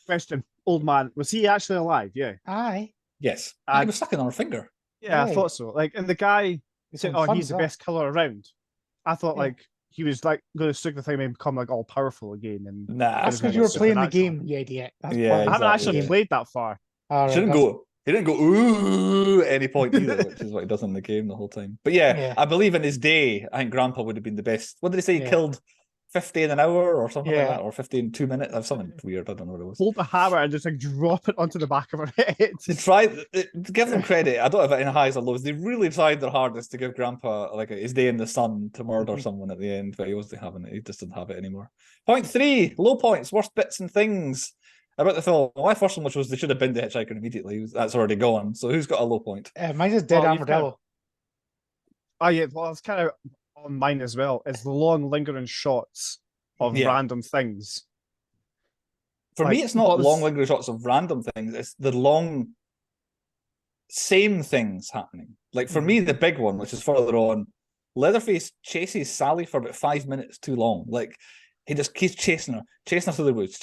Question: old man, was he actually alive? Yeah. Aye. Yes. He was sucking on her finger. Yeah, I thought so. Like, and the guy said, he's the best killer around. I thought like he was like going to stick the thing and become like all powerful again. And that's because you were playing the game, you idiot. I haven't actually played that far. He didn't go ooh at any point either, which is what he does in the game the whole time. But I believe in his day, I think Grandpa would have been the best. What did he say? He killed 50 in an hour or something like that, or 50 in 2 minutes. That's something weird. I don't know what it was. Hold the hammer and just like drop it onto the back of her head. They tried to give them credit. I don't know if it in highs or lows. They really tried their hardest to give Grandpa like his day in the sun to murder someone at the end, but he wasn't having it. He just didn't have it anymore. Point 3, low points, worst bits and things about the film. My first one, which was they should have been the hitchhiker immediately. That's already gone. So who's got a low point? Mine's just dead armadillo. Oh yeah, well it's kind of on mine as well. It's the long lingering shots of random things. For me, it's not long lingering shots of random things. It's the long same things happening. Like for me, the big one, which is further on, Leatherface chases Sally for about 5 minutes too long. Like he just keeps chasing her through the woods,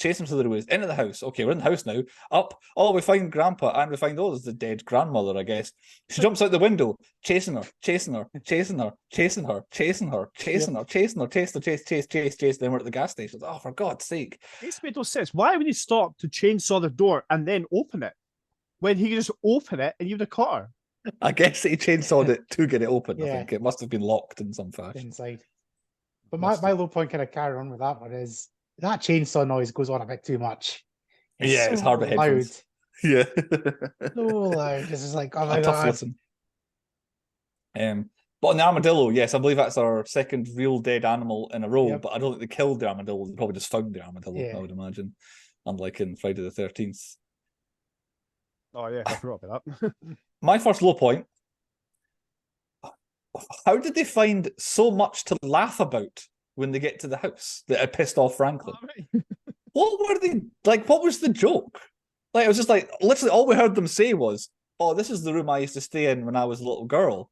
into the house. Okay, we're in the house now. Up, we find Grandpa, and we find there's the dead grandmother, I guess. She jumps out the window, chasing her. Then we're at the gas station. Oh, for God's sake! This made no sense. Why would he stop to chainsaw the door and then open it when he could just open it and you'd have caught her? I guess he chainsawed it to get it open. I think it must have been locked in some fashion inside. But my low point kind of carry on with that one is that chainsaw noise goes on a bit too much. It's hard to headphones. Yeah. So loud. This is like, oh my God. Tough listen. But on the armadillo, yes, I believe that's our second real dead animal in a row, but I don't think they killed the armadillo. They probably just found the armadillo, I would imagine. Unlike in Friday the 13th. Oh yeah, I forgot about that. My first low point. How did they find so much to laugh about when they get to the house that it pissed off Franklin? What were they like? What was the joke? Like, it was just like literally all we heard them say was, oh, this is the room I used to stay in when I was a little girl.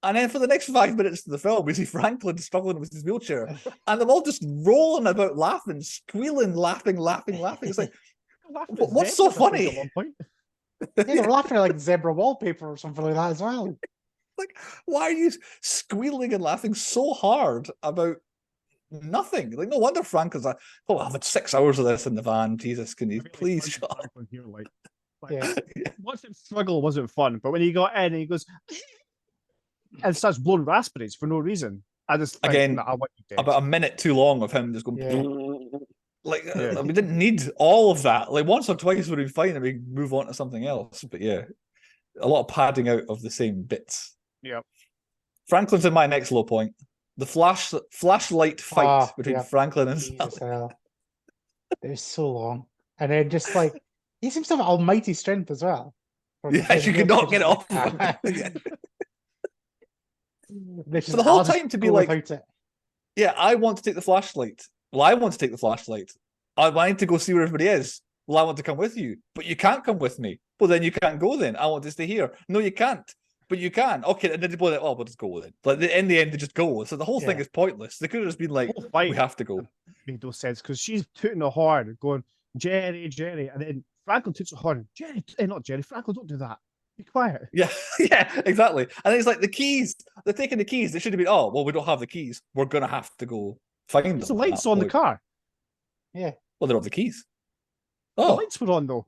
And then for the next 5 minutes of the film, we see Franklin struggling with his wheelchair, and them all just rolling about, laughing, squealing, laughing. It's like, what's so funny? At one point. Yeah, they were laughing at like zebra wallpaper or something like that as well. Like, why are you squealing and laughing so hard about nothing? Like, no wonder Franklin's like, oh, I've had 6 hours of this in the van. Jesus, can you please shut up? Here, yeah. Watching him struggle wasn't fun, but when he got in and he goes and starts blowing raspberries for no reason, I just again nah, about a minute too long of him just going like we didn't need all of that. Like once or twice would be fine and we move on to something else. But yeah, a lot of padding out of the same bits. Yeah. Franklin's in my next low point. The flashlight fight between Franklin and Sally. It was so long. And then just like he seems to have almighty strength as well. Yeah, you could not get it off. For the whole time to be like, yeah, I want to take the flashlight. Well, I want to take the flashlight. I want to go see where everybody is. Well, I want to come with you, but you can't come with me. Well, then you can't go then. I want to stay here. No, you can't. But you can. Okay, and then they both like, oh, we'll just go then. Like in the end, they just go. So the whole thing is pointless. They could have just been like, we have to go. Made no sense because she's tooting the horn, going, Jerry, and then Franklin toots the horn. Jerry, not Jerry. Franklin, don't do that. Be quiet. Yeah, yeah, exactly. And it's like the keys. They're taking the keys. They should have been, oh, well, we don't have the keys. We're gonna have to go find them. The lights on the car. Yeah. Well, they're on the keys. Oh, the lights were on though.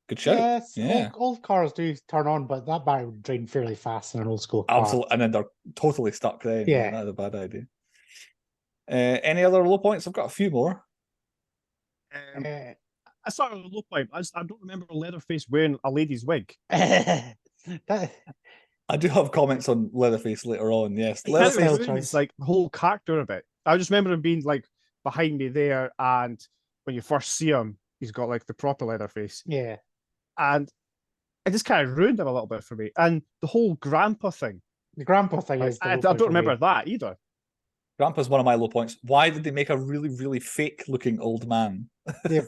Good shout. Yes, yeah. Old cars do turn on, but that battery would drain fairly fast in an old school car. Absolutely, and then they're totally stuck then. Yeah, that's a bad idea. Any other low points? I've got a few more. I started a low point. I don't remember Leatherface wearing a lady's wig. I do have comments on Leatherface later on. Yes, Leatherface is like the whole character of it. I just remember him being like behind me there, and when you first see him, he's got like the proper Leatherface. Yeah, and it just kind of ruined him a little bit for me. And the whole grandpa thing. The grandpa thing is. I don't remember that either. Grandpa's one of my low points. Why did they make a really, really fake-looking old man? Yep.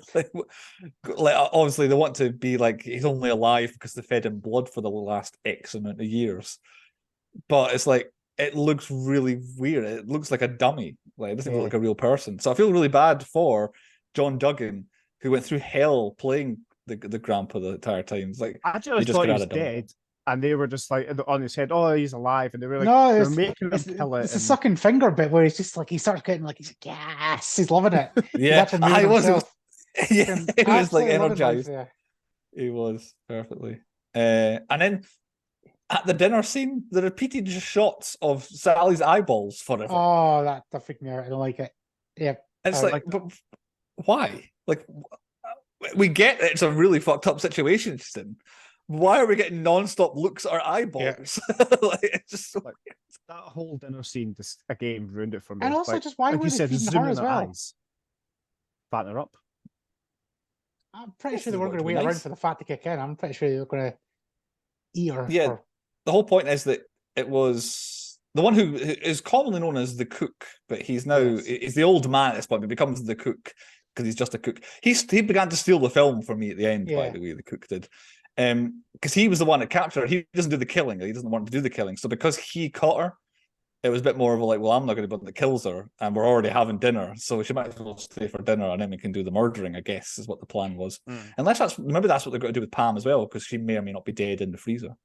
like, obviously, they want to be like he's only alive because they fed him blood for the last X amount of years. But it's like it looks really weird. It looks like a dummy. Like it doesn't look like a real person. So I feel really bad for John Duggan, who went through hell playing the grandpa the entire time. It's like I just thought he was dead. And they were just like on his head, oh, he's alive. And they were like, no, they're making him kill it. It's a sucking finger bit where he's just like, he starts getting like, he's like, yes, he's loving it. Yeah, I was. Yeah, he was like energized. He was perfectly. And then at the dinner scene, the repeated shots of Sally's eyeballs forever. Oh, that freaked me out. I don't like it. Yeah. It's like, but why? Like, we get it's a really fucked up situation she's in. Why are we getting non-stop looks at our eyeballs? Yeah. Like, it's just so like, that whole dinner scene just again ruined it for me. And also, just why were they feeding her as well? Fatten her up. I'm pretty sure they weren't going to wait around for the fat to kick in. I'm pretty sure they were going to eat her. Yeah, the whole point is that it was the one who is commonly known as the cook, but he's now he's the old man at this point, but becomes the cook because he's just a cook. He began to steal the film for me at the end, by the way, the cook did. Because he was the one that captured her. He doesn't do the killing. He doesn't want to do the killing. So because he caught her, it was a bit more of a like, well, I'm not going to be the one that kills her, and we're already having dinner, so she might as well stay for dinner, and then we can do the murdering, I guess, is what the plan was. Unless maybe that's what they're going to do with Pam as well, because she may or may not be dead in the freezer.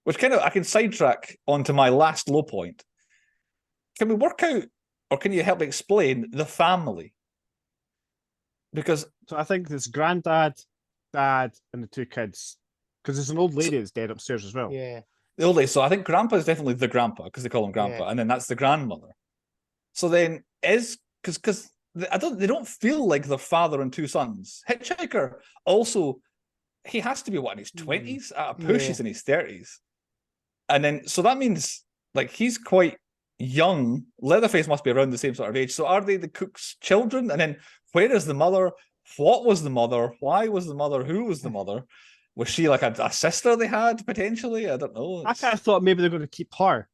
Which kind of, I can sidetrack onto my last low point. Can we work out, or can you help me explain the family? Because so I think this granddad, dad, and the two kids, because there's an old lady that's dead upstairs as well. Yeah. The old lady. So I think Grandpa is definitely the grandpa because they call him Grandpa, and then that's the grandmother. So then because they don't feel like their father and two sons. Hitchhiker also, he has to be what in his 20s at a push. He's in his 30s, and then so that means like he's quite young. Leatherface must be around the same sort of age. So are they the cook's children? And then where is the mother? What was the mother? Why was the mother? Who was the mother? Was she like a sister they had potentially? I don't know. I thought maybe they're going to keep her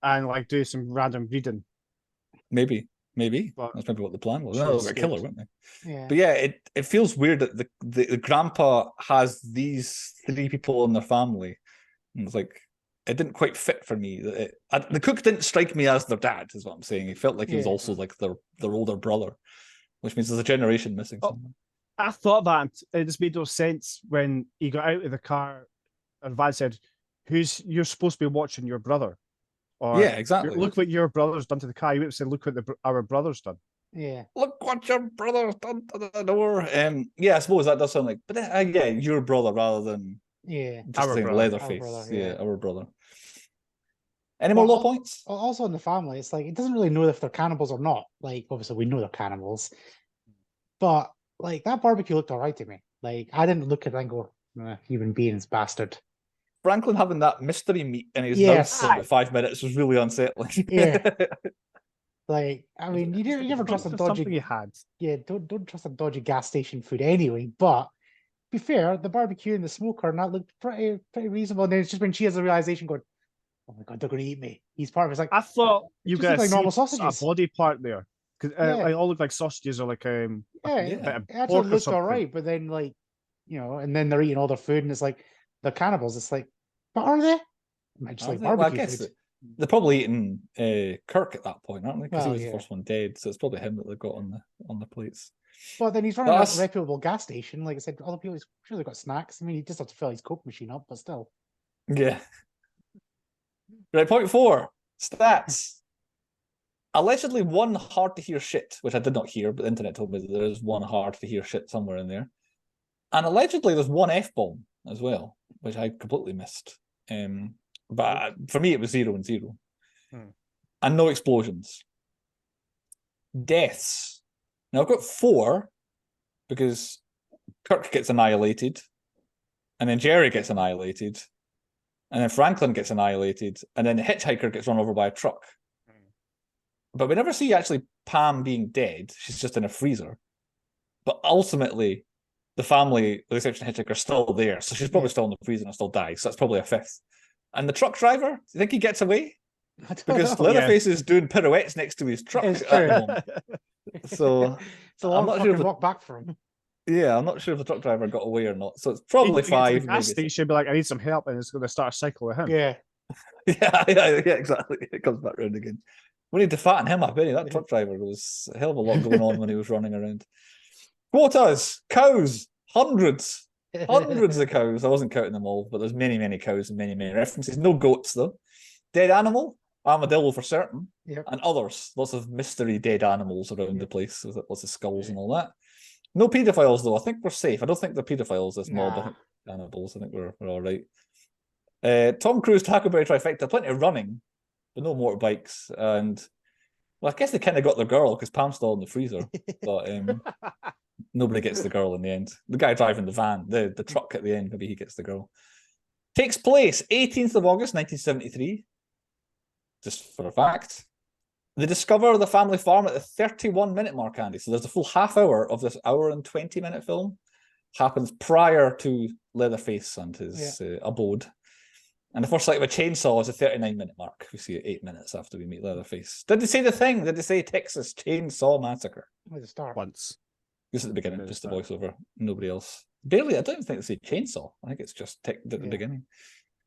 and like do some random reading. Maybe. Maybe But that's maybe what the plan was. she No, they were a escaped. killer, weren't they? Yeah. But yeah, it feels weird that the grandpa has these three people in their family. And it's like it didn't quite fit for me. The cook didn't strike me as their dad, is what I'm saying. He felt like he was Yeah. also like their older brother, which means there's a generation missing. Oh. I thought that it just made no sense when he got out of the car and Van said, you're supposed to be watching your brother. Or Yeah, exactly. look what your brother's done to the car. You would have said, look what our brother's done. Yeah. Look what your brother's done to the door. Yeah, I suppose that does sound like, but yeah, your brother rather than just Our saying brother. Leatherface. Our brother, yeah, yeah. our brother. Any more low points? Also in the family, it's like it doesn't really know if they're cannibals or not. Like obviously we know they're cannibals, but like that barbecue looked alright to me. Like I didn't look at it and go, human beings, bastard. Franklin having that mystery meat in his Yes. mouth for about 5 minutes was really unsettling. Yeah. Like, I mean, you never trust a dodgy. Something you had. Yeah, don't trust a dodgy gas station food anyway. But to be fair, the barbecue and the smoker and that looked pretty reasonable. And then it's just when she has the realization, going, "Oh my god, they're going to eat me." He's part of it's like I thought you just look guys like normal a sausages. body part there because Yeah. they all look like sausages or like Yeah, bit of it actually pork or looked something. alright. But then like, and then they're eating all their food, and it's like they're cannibals. It's like, but are they? Just like Well, I barbecue guess food. they're probably eating Kirk at that point, aren't they? Because he Well, was yeah. the first one dead, so it's probably him that they've got on the plates. But then he's running But a reputable gas station. Like I said, other people, he's sure they've got snacks. I mean, he just has to fill his Coke machine up, but still. Yeah. Right, point 4. Stats. Allegedly one hard to hear shit, which I did not hear, but the internet told me that there is one hard to hear shit somewhere in there. And allegedly there's one F-bomb as well, which I completely missed. But for me, it was 0 and 0. And no explosions. Deaths. Now I've got 4 because Kirk gets annihilated, and then Jerry gets annihilated, and then Franklin gets annihilated, and then the hitchhiker gets run over by a truck. But we never see actually Pam being dead. She's just in a freezer. But ultimately, the family, the reception hitchhiker, are still there. So she's probably still in the freezer and still dies. So that's probably a 5th. And the truck driver, do you think he gets away? Because Leatherface is doing pirouettes next to his truck at the moment. So it's a long fucking walk back for him. Yeah, I'm not sure if the truck driver got away or not. So it's probably 5. Gas station be like, I need some help, and it's going to start a cycle with him. Yeah. yeah, exactly. It comes back round again. We need to fatten him up, any that truck driver. There was a hell of a lot going on when he was running around. Quotas, cows, hundreds of cows. I wasn't counting them all, but there's many cows and many references. No goats though. Dead animal, armadillo for certain, and others. Lots of mystery dead animals around the place with lots of skulls and all that. No paedophiles though. I think we're safe. I don't think they're paedophiles. This mob. I think cannibals. I think we're all right. Tom Cruise Tackleberry trifecta. Plenty of running, but no motorbikes. And well, I guess they kind of got the girl because Pam's still in the freezer, but nobody gets the girl in the end. The guy driving the van, the truck at the end, maybe he gets the girl. Takes place 18th of August 1973. Just for a fact. They discover the family farm at the 31-minute mark, Andy. So there's a full half hour of this hour and 20-minute film. Happens prior to Leatherface and his abode. And the first sight of a chainsaw is a 39-minute mark. We see it 8 minutes after we meet Leatherface. Did they say the thing? Did they say Texas Chain Saw Massacre? At the start. Once. Just at the beginning, just the voiceover. Nobody else. Barely, I don't even think they say chainsaw. I think it's just at the beginning.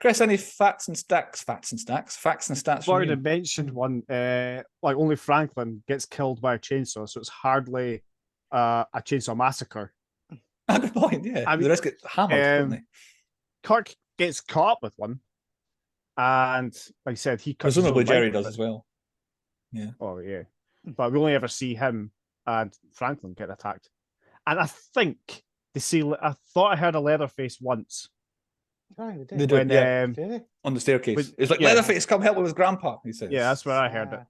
Chris, any facts and stats? Facts and stats. I've already mentioned one. Like only Franklin gets killed by a chainsaw, so it's hardly a chainsaw massacre. Good point. Yeah, I mean, the rest get hammered, don't they? Kirk gets caught up with one, and like I said, he cuts. Presumably Jerry does as well. Yeah. Oh yeah, but we only ever see him and Franklin get attacked, and I think they see. I thought I heard a Leatherface once. They do, on the staircase. It's like, Leatherface, come help me with Grandpa, he says. Yeah, that's where I heard it.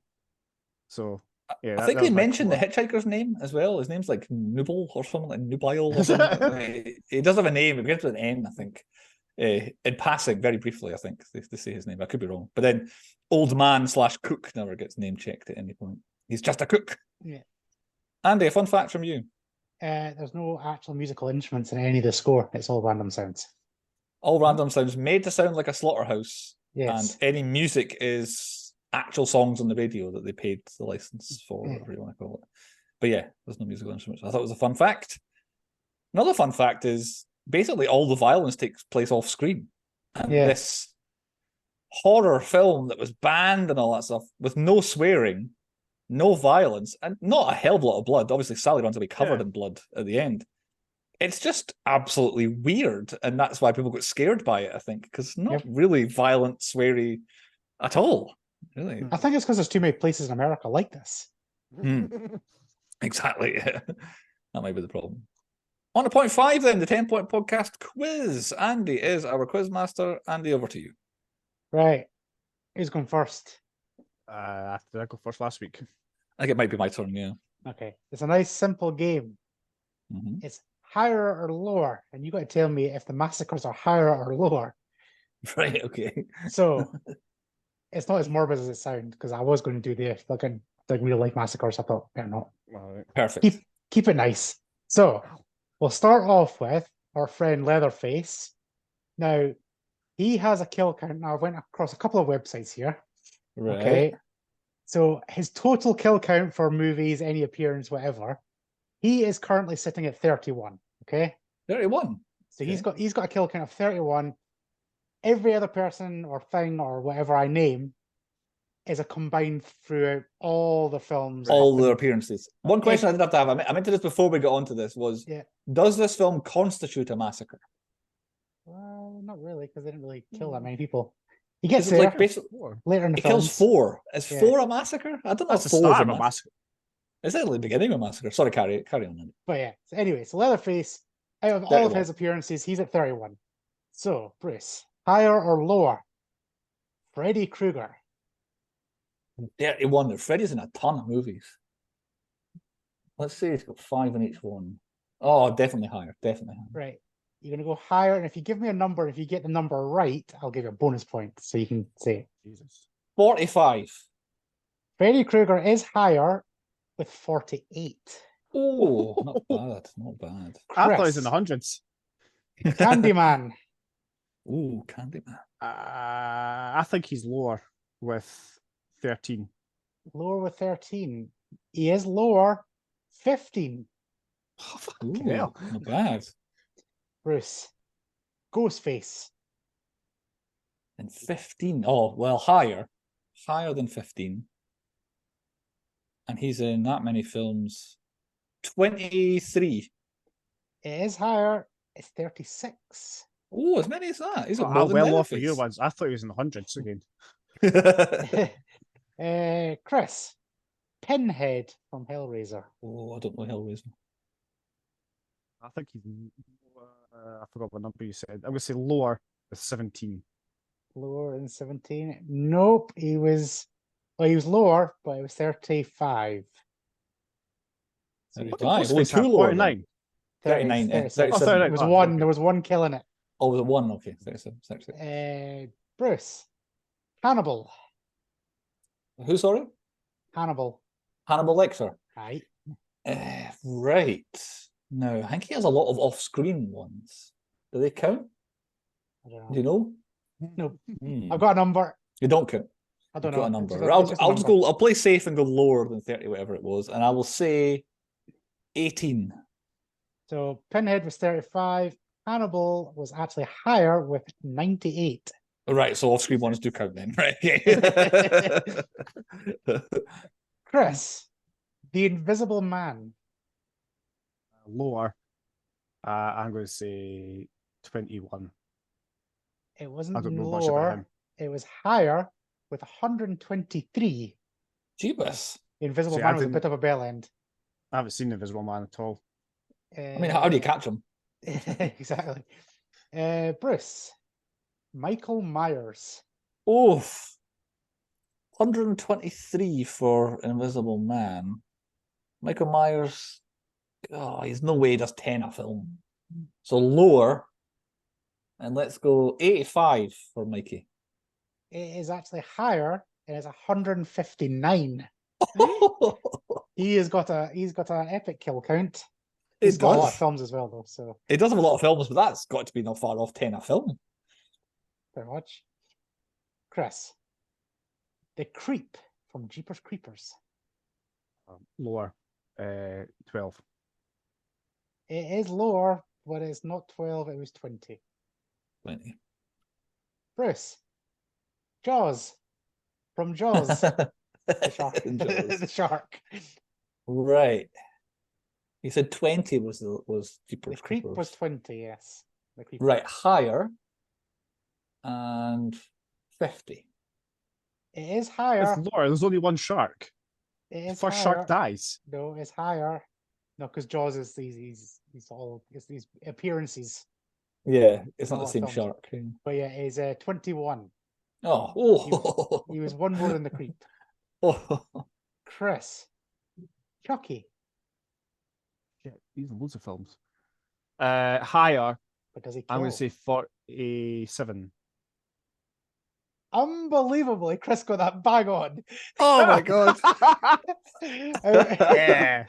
So, yeah. I think they mentioned the hitchhiker's name as well. His name's like Nubile or something, like Nubile or something. He does have a name. It begins with an N, I think. In passing, very briefly, I think, they say his name. I could be wrong. But then old man / cook never gets name checked at any point. He's just a cook. Yeah. Andy, a fun fact from you. There's no actual musical instruments in any of the score. It's all random sounds. All random sounds made to sound like a slaughterhouse. Yes. And any music is actual songs on the radio that they paid the license for, Yeah. whatever you want to call it. But yeah, there's no musical instruments. I thought it was a fun fact. Another fun fact is basically all the violence takes place off screen. And this horror film that was banned and all that stuff with no swearing, no violence, and not a hell of a lot of blood. Obviously, Sally runs away covered in blood at the end. It's just absolutely weird, and that's why people got scared by it, I think, because not really violent, sweary at all. Really, I think it's because there's too many places in America like this. Exactly. Yeah. That might be the problem. On to point 5, then, the 10-point podcast quiz. Andy is our quiz master. Andy, over to you. Right. Who's going first? Did I go first last week? I think it might be my turn, yeah. Okay. It's a nice, simple game. It's higher or lower, and you got to tell me if the massacres are higher or lower. Right, okay. So, it's not as morbid as it sounds, because I was going to do the fucking real-life massacres. I thought, better not. Perfect. Keep it nice. So, we'll start off with our friend Leatherface. Now, he has a kill count. Now, I went across a couple of websites here. Right. Okay. So, his total kill count for movies, any appearance, whatever, he is currently sitting at 31. Okay. 31. So he's got a kill count of 31. Every other person or thing or whatever I name is a combined throughout all the films. All their appearances. One question I did have to have, I meant to this before we got onto this, was does this film constitute a massacre? Well, not really, because they didn't really kill that many people. He gets there like basically later in the He kills 4. Is 4 a massacre? I don't know. That's the start of a massacre. Is it the beginning of a massacre? Sorry, carry on. But yeah, so anyway, so Leatherface, out of all of his appearances, he's at 31. So, Bruce, higher or lower? Freddy Krueger. 31. Freddy's in a ton of movies. Let's say he's got 5 in each one. Oh, definitely higher. Definitely higher. Right. You're going to go higher, and if you give me a number, if you get the number right, I'll give you a bonus point, so you can say it. Jesus. 45. Freddy Krueger is higher with 48. Oh, not bad. Not bad. I thought he was in the hundreds. Candyman. Ooh, Candyman. I think he's lower with 13. Lower with 13. He is lower, 15. Oh, fucking hell. Not bad. Bruce. Ghostface. And 15. Oh, well, higher. Higher than 15. And he's in that many films. 23. It is higher. It's 36. Oh, as many as that. He's well off for your ones. I thought he was in the hundreds again. Chris. Pinhead from Hellraiser. Oh, I don't know Hellraiser. I think he's... I forgot what number you said. I'm going to say lower with 17. Lower than 17? Nope. He was lower, but it was 35. 35. Only 2 lower. 49. 39. 37. 37. There was one kill in it. Oh, was it 1? Okay, 37. 36. Bruce. Hannibal. Who, sorry? Hannibal. Hannibal Lecter. Right. Right. No, I think he has a lot of off-screen ones. Do they count? I don't know. Do you know? No. I've got a number. You don't count. I don't You've know. got a number. I'll just go. I'll play safe and go lower than 30, whatever it was, and I will say 18. So Pinhead was 35. Hannibal was actually higher with 98. Right. So off-screen ones do count then, right? Chris, The Invisible Man. Lower. I'm going to say 21. It wasn't I don't know much about lower. him. It was higher with 123. Jeebus. The Invisible Man was a bit of a bell end. I haven't seen the Invisible Man at all. I mean, how do you catch him? Exactly. Bruce. Michael Myers. Oof. 123 for Invisible Man. Michael Myers, he's no way he does 10 a film. So lower. And let's go 85 for Mikey. It is actually higher. It is 159. He's got an epic kill count. He's got a lot of films as well, though. So he does have a lot of films, but that's got to be not far off 10 a film. Very much. Chris. The Creep from Jeepers Creepers. Lower. 12. It is lower, but it's not 12, it was 20. 20. Bruce. Jaws. From Jaws. The shark. Jaws. The shark. Right. You said 20 was The Creep was 20, yes. The Creep. Right, higher. And 50. It is higher. It's lower. There's only one shark. It is First higher. shark dies. No, it's higher. No, because Jaws is these appearances. Yeah, it's not the Not same films. shark. But yeah, it's 21. Oh. He was one more than the Creep. Oh. Chris. Chucky. Shit, these are loads of films. Higher. But does he kill? I'm going to say 47. Unbelievably, Chris got that bang on. Oh my god. Yeah.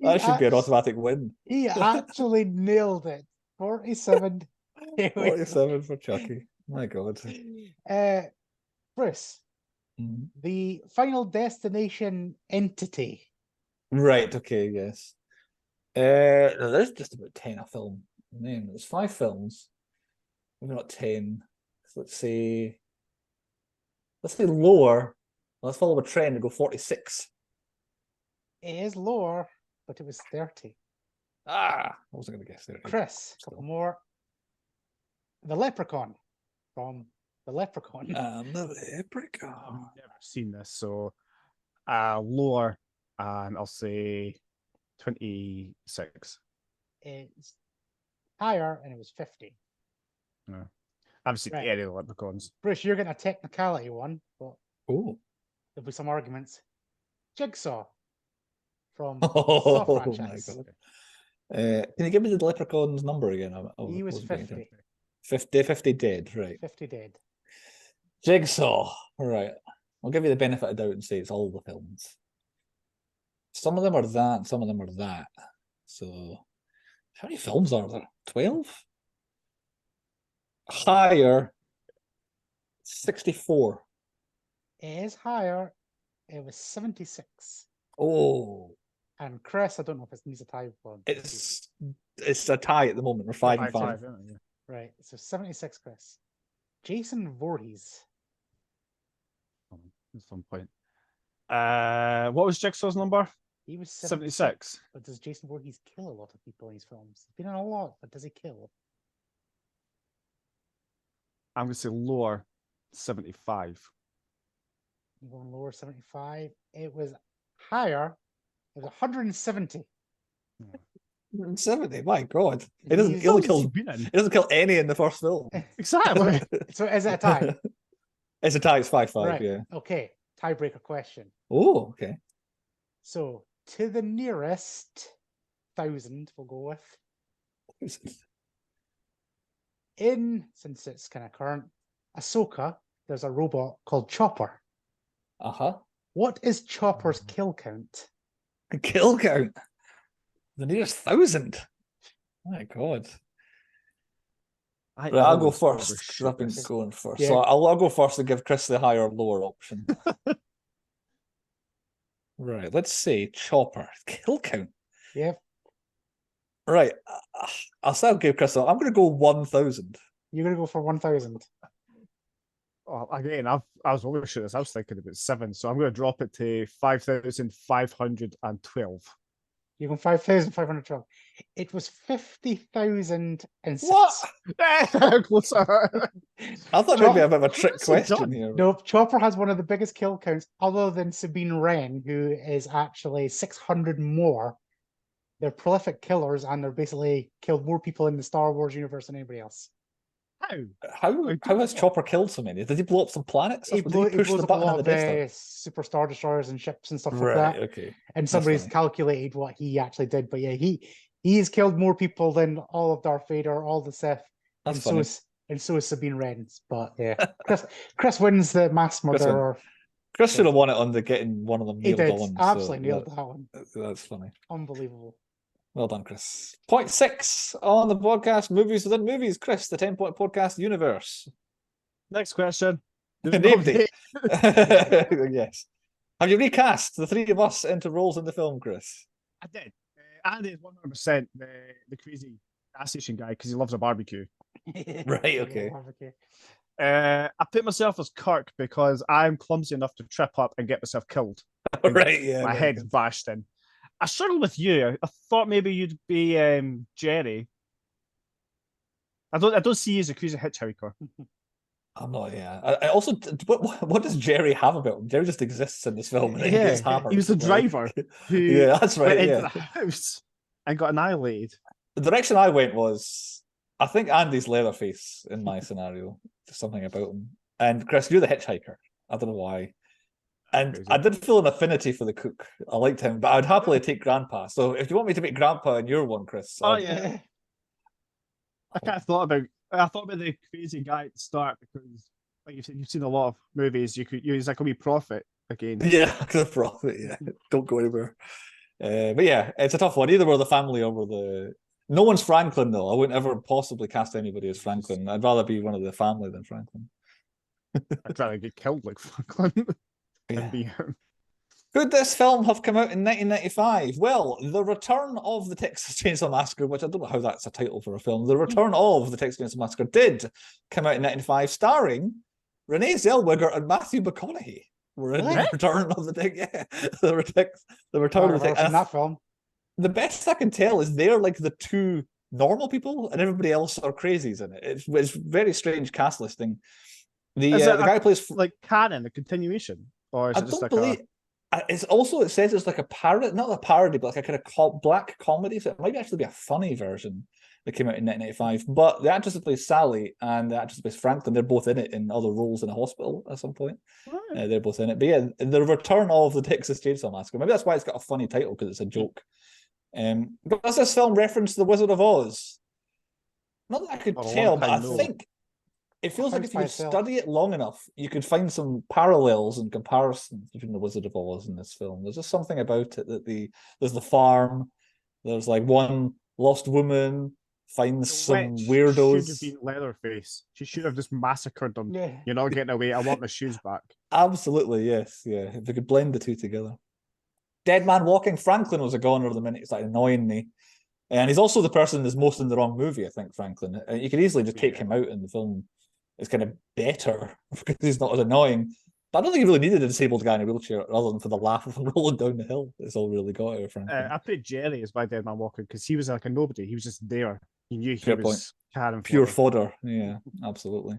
That should be an automatic win. He actually nailed it. 47. 47 for Chucky. My god. Bruce, the Final Destination entity. Right, okay, yes. There's just about 10 a film. Man, there's 5 films. We've got 10. So let's say lower. Let's follow a trend and go 46. It is lower, but it was 30. I wasn't going to guess 30. Chris, a couple more. The Leprechaun from The Leprechaun. The Leprechaun. I've never seen this, so lower, and I'll say 26. It's higher, and it was 50. No. I haven't seen Right. any of the Leprechauns. Bruce, you're getting a technicality one, but Oh. there'll be some arguments. Jigsaw from Oh Saw my franchise. god. Can you give me the Leprechaun's number again? He was wasn't paying 50. attention. 50 dead, right. 50 dead. Jigsaw. Right. I'll give you the benefit of doubt and say it's all the films. Some of them are that, some of them are that. So, how many films are there? 12? Higher. 64. It is higher. It was 76. Oh. And Chris, I don't know if it needs a tie one. It's a tie at the moment. We're 5 and 5. Right. So 76, Chris. Jason Voorhees. At some point. What was Jigsaw's number? He was 76. But does Jason Voorhees kill a lot of people in his films? He's been in a lot, but does he kill? I'm going to say lower, 75. You're going lower, 75. It was higher. It was 170. 70, my god. He doesn't kill any in the first film. Exactly. So is it a tie? It's a tie, it's 5-5, Right. yeah. Okay. Tiebreaker question. Oh, okay. So to the nearest 1,000, we'll go with. Since it's kind of current, Ahsoka, there's a robot called Chopper. Uh-huh. What is Chopper's kill count? Kill count? The nearest 1,000. My god. Right, I'll go first, because I've been going first. Yeah. So I'll go first and give Chris the higher or lower option. Right, let's say Chopper. Kill count. Yeah. Right. I'll still give Chris. I'm going to go 1,000. You're going to go for 1,000. Well, again, I was always sure this. I was thinking about 7, so I'm going to drop it to 5,512. You're going 5,512. It was 50,006. What? Closer. I thought maybe a bit of a trick question here. No, Chopper has one of the biggest kill counts, other than Sabine Wren, who is actually 600 more. They're prolific killers, and they're basically killed more people in the Star Wars universe than anybody else. How has Chopper killed so many? Did he blow up some planets? He blows up a lot of super Star Destroyers and ships and stuff like that. Okay. And somebody's calculated what he actually did. But yeah, he's killed more people than all of Darth Vader, all the Sith. And so is Sabine Wren. But yeah, Chris wins the mass murderer. Chris should have won it on the getting one of them nailed on. He did. Absolutely nailed that one. That's funny. Unbelievable. Well done, Chris. Point 6 on the podcast, Movies Within Movies. Chris, the 10-point podcast universe. Next question. Nobody. Yes. Have you recast the three of us into roles in the film, Chris? I did. Andy is 100% the crazy gas station guy because he loves a barbecue. Right, okay. I put myself as Kirk because I'm clumsy enough to trip up and get myself killed. Right, yeah. My head's bashed in. I struggled with you. I thought maybe you'd be Jerry. I don't see you as a crazy hitchhiker. I'm not. Yeah. I also, what does Jerry have about him? Jerry just exists in this film. And he gets hammered. He was the driver who yeah, that's right. went into the house and got annihilated. The direction I went was, I think Andy's Leatherface in my scenario. There's something about him. And Chris, you're the hitchhiker. I don't know why. And crazy. I did feel an affinity for the cook. I liked him, but I'd happily take Grandpa. So if you want me to make Grandpa in your one, Chris. Yeah. I kind of thought about the crazy guy at the start because, like you said, you've seen a lot of movies. He's like a wee prophet again. Yeah, the prophet. Yeah, don't go anywhere. But yeah, it's a tough one. Either we're the family or we're the. No one's Franklin though. I wouldn't ever possibly cast anybody as Franklin. I'd rather be one of the family than Franklin. I'd rather get killed like Franklin than be him. Could this film have come out in 1995? Well, The Return of the Texas Chainsaw Massacre, which I don't know how that's a title for a film. The Return of the Texas Chainsaw Massacre did come out in 1995, starring Renee Zellweger and Matthew McConaughey. Were in The Return of the the Return of the Texas. That film. The best I can tell is they're like the two normal people, and everybody else are crazies in it. It's very strange cast listing. The guy who plays like canon, a continuation, or is it just like it's also, it says it's like a parody, not a parody, but like a kind of black comedy. So it might actually be a funny version that came out in 1995. But the actress that plays Sally and the actress that plays Franklin, they're both in it in other roles in a hospital at some point. Right. They're both in it. But yeah, The Return of the Texas Chainsaw Massacre. Maybe that's why it's got a funny title, because it's a joke. Does this film reference The Wizard of Oz? Not that I could tell, but I think it feels like if you study it long enough, you could find some parallels and comparisons between The Wizard of Oz and this film. There's just something about it that there's the farm, there's like one lost woman finds some weirdos. Should have been Leatherface. She should have just massacred them. Yeah. You're not getting away. I want my shoes back. Absolutely, yes, yeah. If we could blend the two together. Dead Man Walking. Franklin was a goner the minute he started annoying me. And he's also the person that's most in the wrong movie, I think, Franklin. You could easily just take him out and the film is kind of better because he's not as annoying. But I don't think he really needed a disabled guy in a wheelchair other than for the laugh of him rolling down the hill. It's all really got out of Franklin. I put Jerry as my Dead Man Walking because he was like a nobody. He was just there. He knew he was pure fodder. Yeah, absolutely.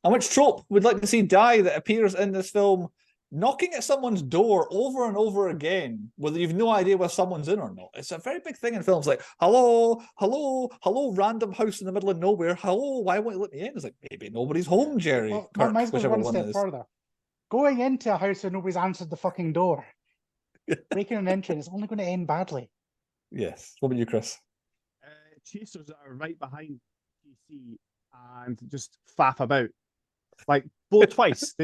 And which trope would like to see die that appears in this film? Knocking at someone's door over and over again, whether you've no idea whether someone's in or not. It's a very big thing in films, like, hello, hello, hello, random house in the middle of nowhere. Hello, why won't you let me in? It's like, maybe nobody's home, Jerry. Well, mine's going one step further. Going into a house where nobody's answered the fucking door, breaking an entry, is only going to end badly. Yes. What about you, Chris? Chasers that are right behind PC and just faff about. Like, both twice.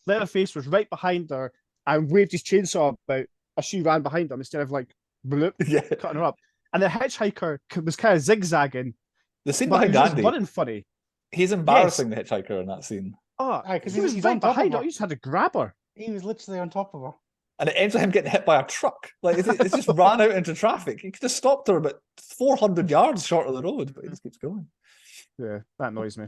Leatherface was right behind her and waved his chainsaw about as she ran behind him instead of like bloop, cutting her up. And the hitchhiker was kind of zigzagging. The scene behind Andy, running funny. He's embarrassing the hitchhiker in that scene. Oh, because he was right behind her. He just had to grab her. He was literally on top of her. And it ends with him getting hit by a truck. Like it's just ran out into traffic. He could have stopped her about 400 yards short of the road, but he just keeps going. Yeah, that annoys me.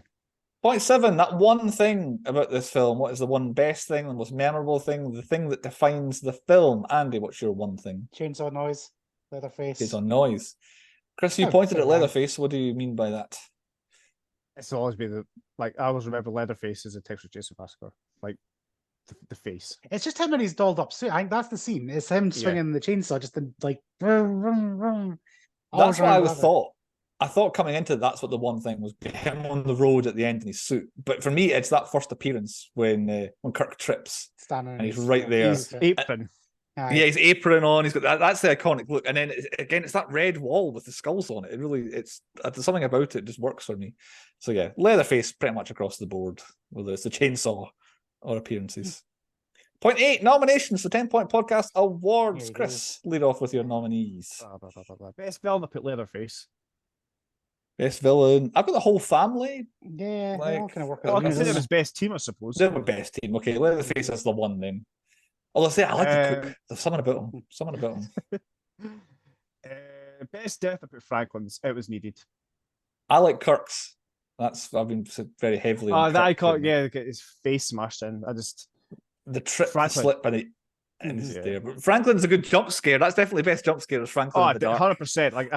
Point 7, that one thing about this film. What is the one best thing, the most memorable thing, the thing that defines the film? Andy, what's your one thing? Chainsaw noise, Leatherface. Chainsaw noise. Chris, you pointed at Leatherface. What do you mean by that? It's always been I always remember Leatherface as a Texas Chainsaw Massacre. Like the face. It's just him in his dolled up suit. I think that's the scene. It's him swinging the chainsaw, just like. That's what I thought. I thought coming into that's what the one thing was, him on the road at the end in his suit. But for me, it's that first appearance when Kirk trips and he's right there. His apron. Yeah, his apron on. He's got that's the iconic look. And then again, it's that red wall with the skulls on it. It really, there's something about it just works for me. So yeah, Leatherface pretty much across the board, whether it's the chainsaw or appearances. Point 8, nominations for 10 Point Podcast Awards. Chris, lead off with your nominees. Best film, I put Leatherface. Best villain. I've got the whole family. Yeah, they all kind of work I out. consider it as best team, I suppose. They're the best team. Okay, Leatherface is the one then. Although I say I like the cook. There's something about him. Something about him. Best death, I put Franklin's. It was needed. I like Kirk's. I've been very heavily on that Kirk I caught. Yeah, get his face smashed in. The trip Franklin. slip and he's there. But Franklin's a good jump scare. That's definitely best jump scare. Is Franklin in the dark. 100%. Like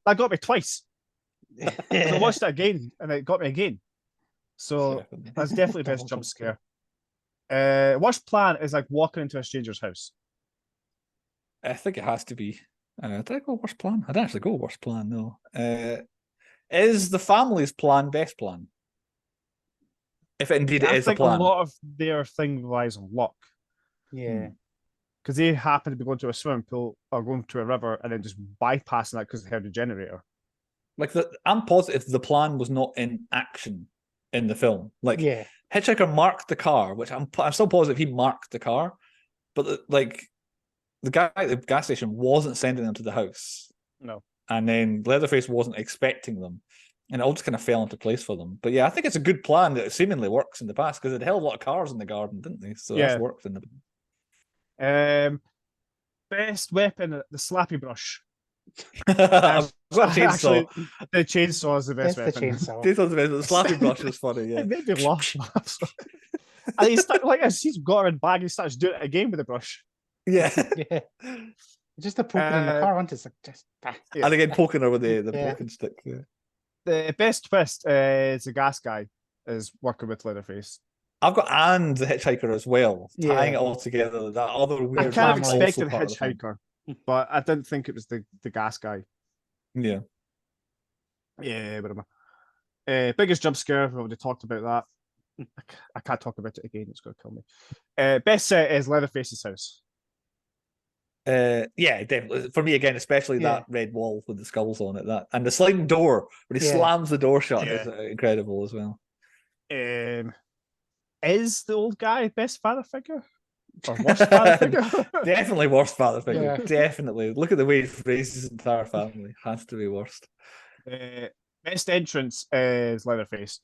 that got me twice. I watched it again, and it got me again. So that's definitely best jump scare. Worst plan is like walking into a stranger's house. I think it has to be. Did I go worst plan? I didn't actually go worst plan, no. Is the family's plan best plan? If indeed it is a plan. A lot of their thing relies on luck. Yeah. Because they happen to be going to a swimming pool or going to a river and then just bypassing that because they heard a generator. Like I'm positive the plan was not in action in the film. Like Hitchhiker marked the car, which I'm still positive he marked the car, but the guy at the gas station wasn't sending them to the house. No. And then Leatherface wasn't expecting them. And it all just kind of fell into place for them. But yeah, I think it's a good plan that seemingly works in the past because they had a hell of a lot of cars in the garden, didn't they? So that's worked in the best weapon, the slappy brush. Chainsaw. Actually, the chainsaw is the best weapon. The chainsaw. Chainsaw the best. The slappy brush is funny, yeah. It made me laugh. And he's like, as he's got her in bag, he starts doing it again with the brush. Yeah. Yeah. Just the poking in the car, wasn't it? It's like just and again poking her with the poking stick. Yeah. The best twist is the gas guy is working with Leatherface. I've got and the hitchhiker as well, tying it all together. That other weird. I kind of expected a hitchhiker, but I didn't think it was the gas guy. Yeah. Yeah, whatever. Biggest jump scare, we've already talked about that. I can't talk about it again, it's going to kill me. Best set is Leatherface's house. Yeah, definitely. For me, again, especially that red wall with the skulls on it, that and the sliding door when he slams the door shut is incredible as well. Is the old guy best father figure? Or worst father figure? Definitely worst father figure. Yeah. Definitely. Look at the way he raises his entire family. Has to be worst. Best entrance is Leatherface.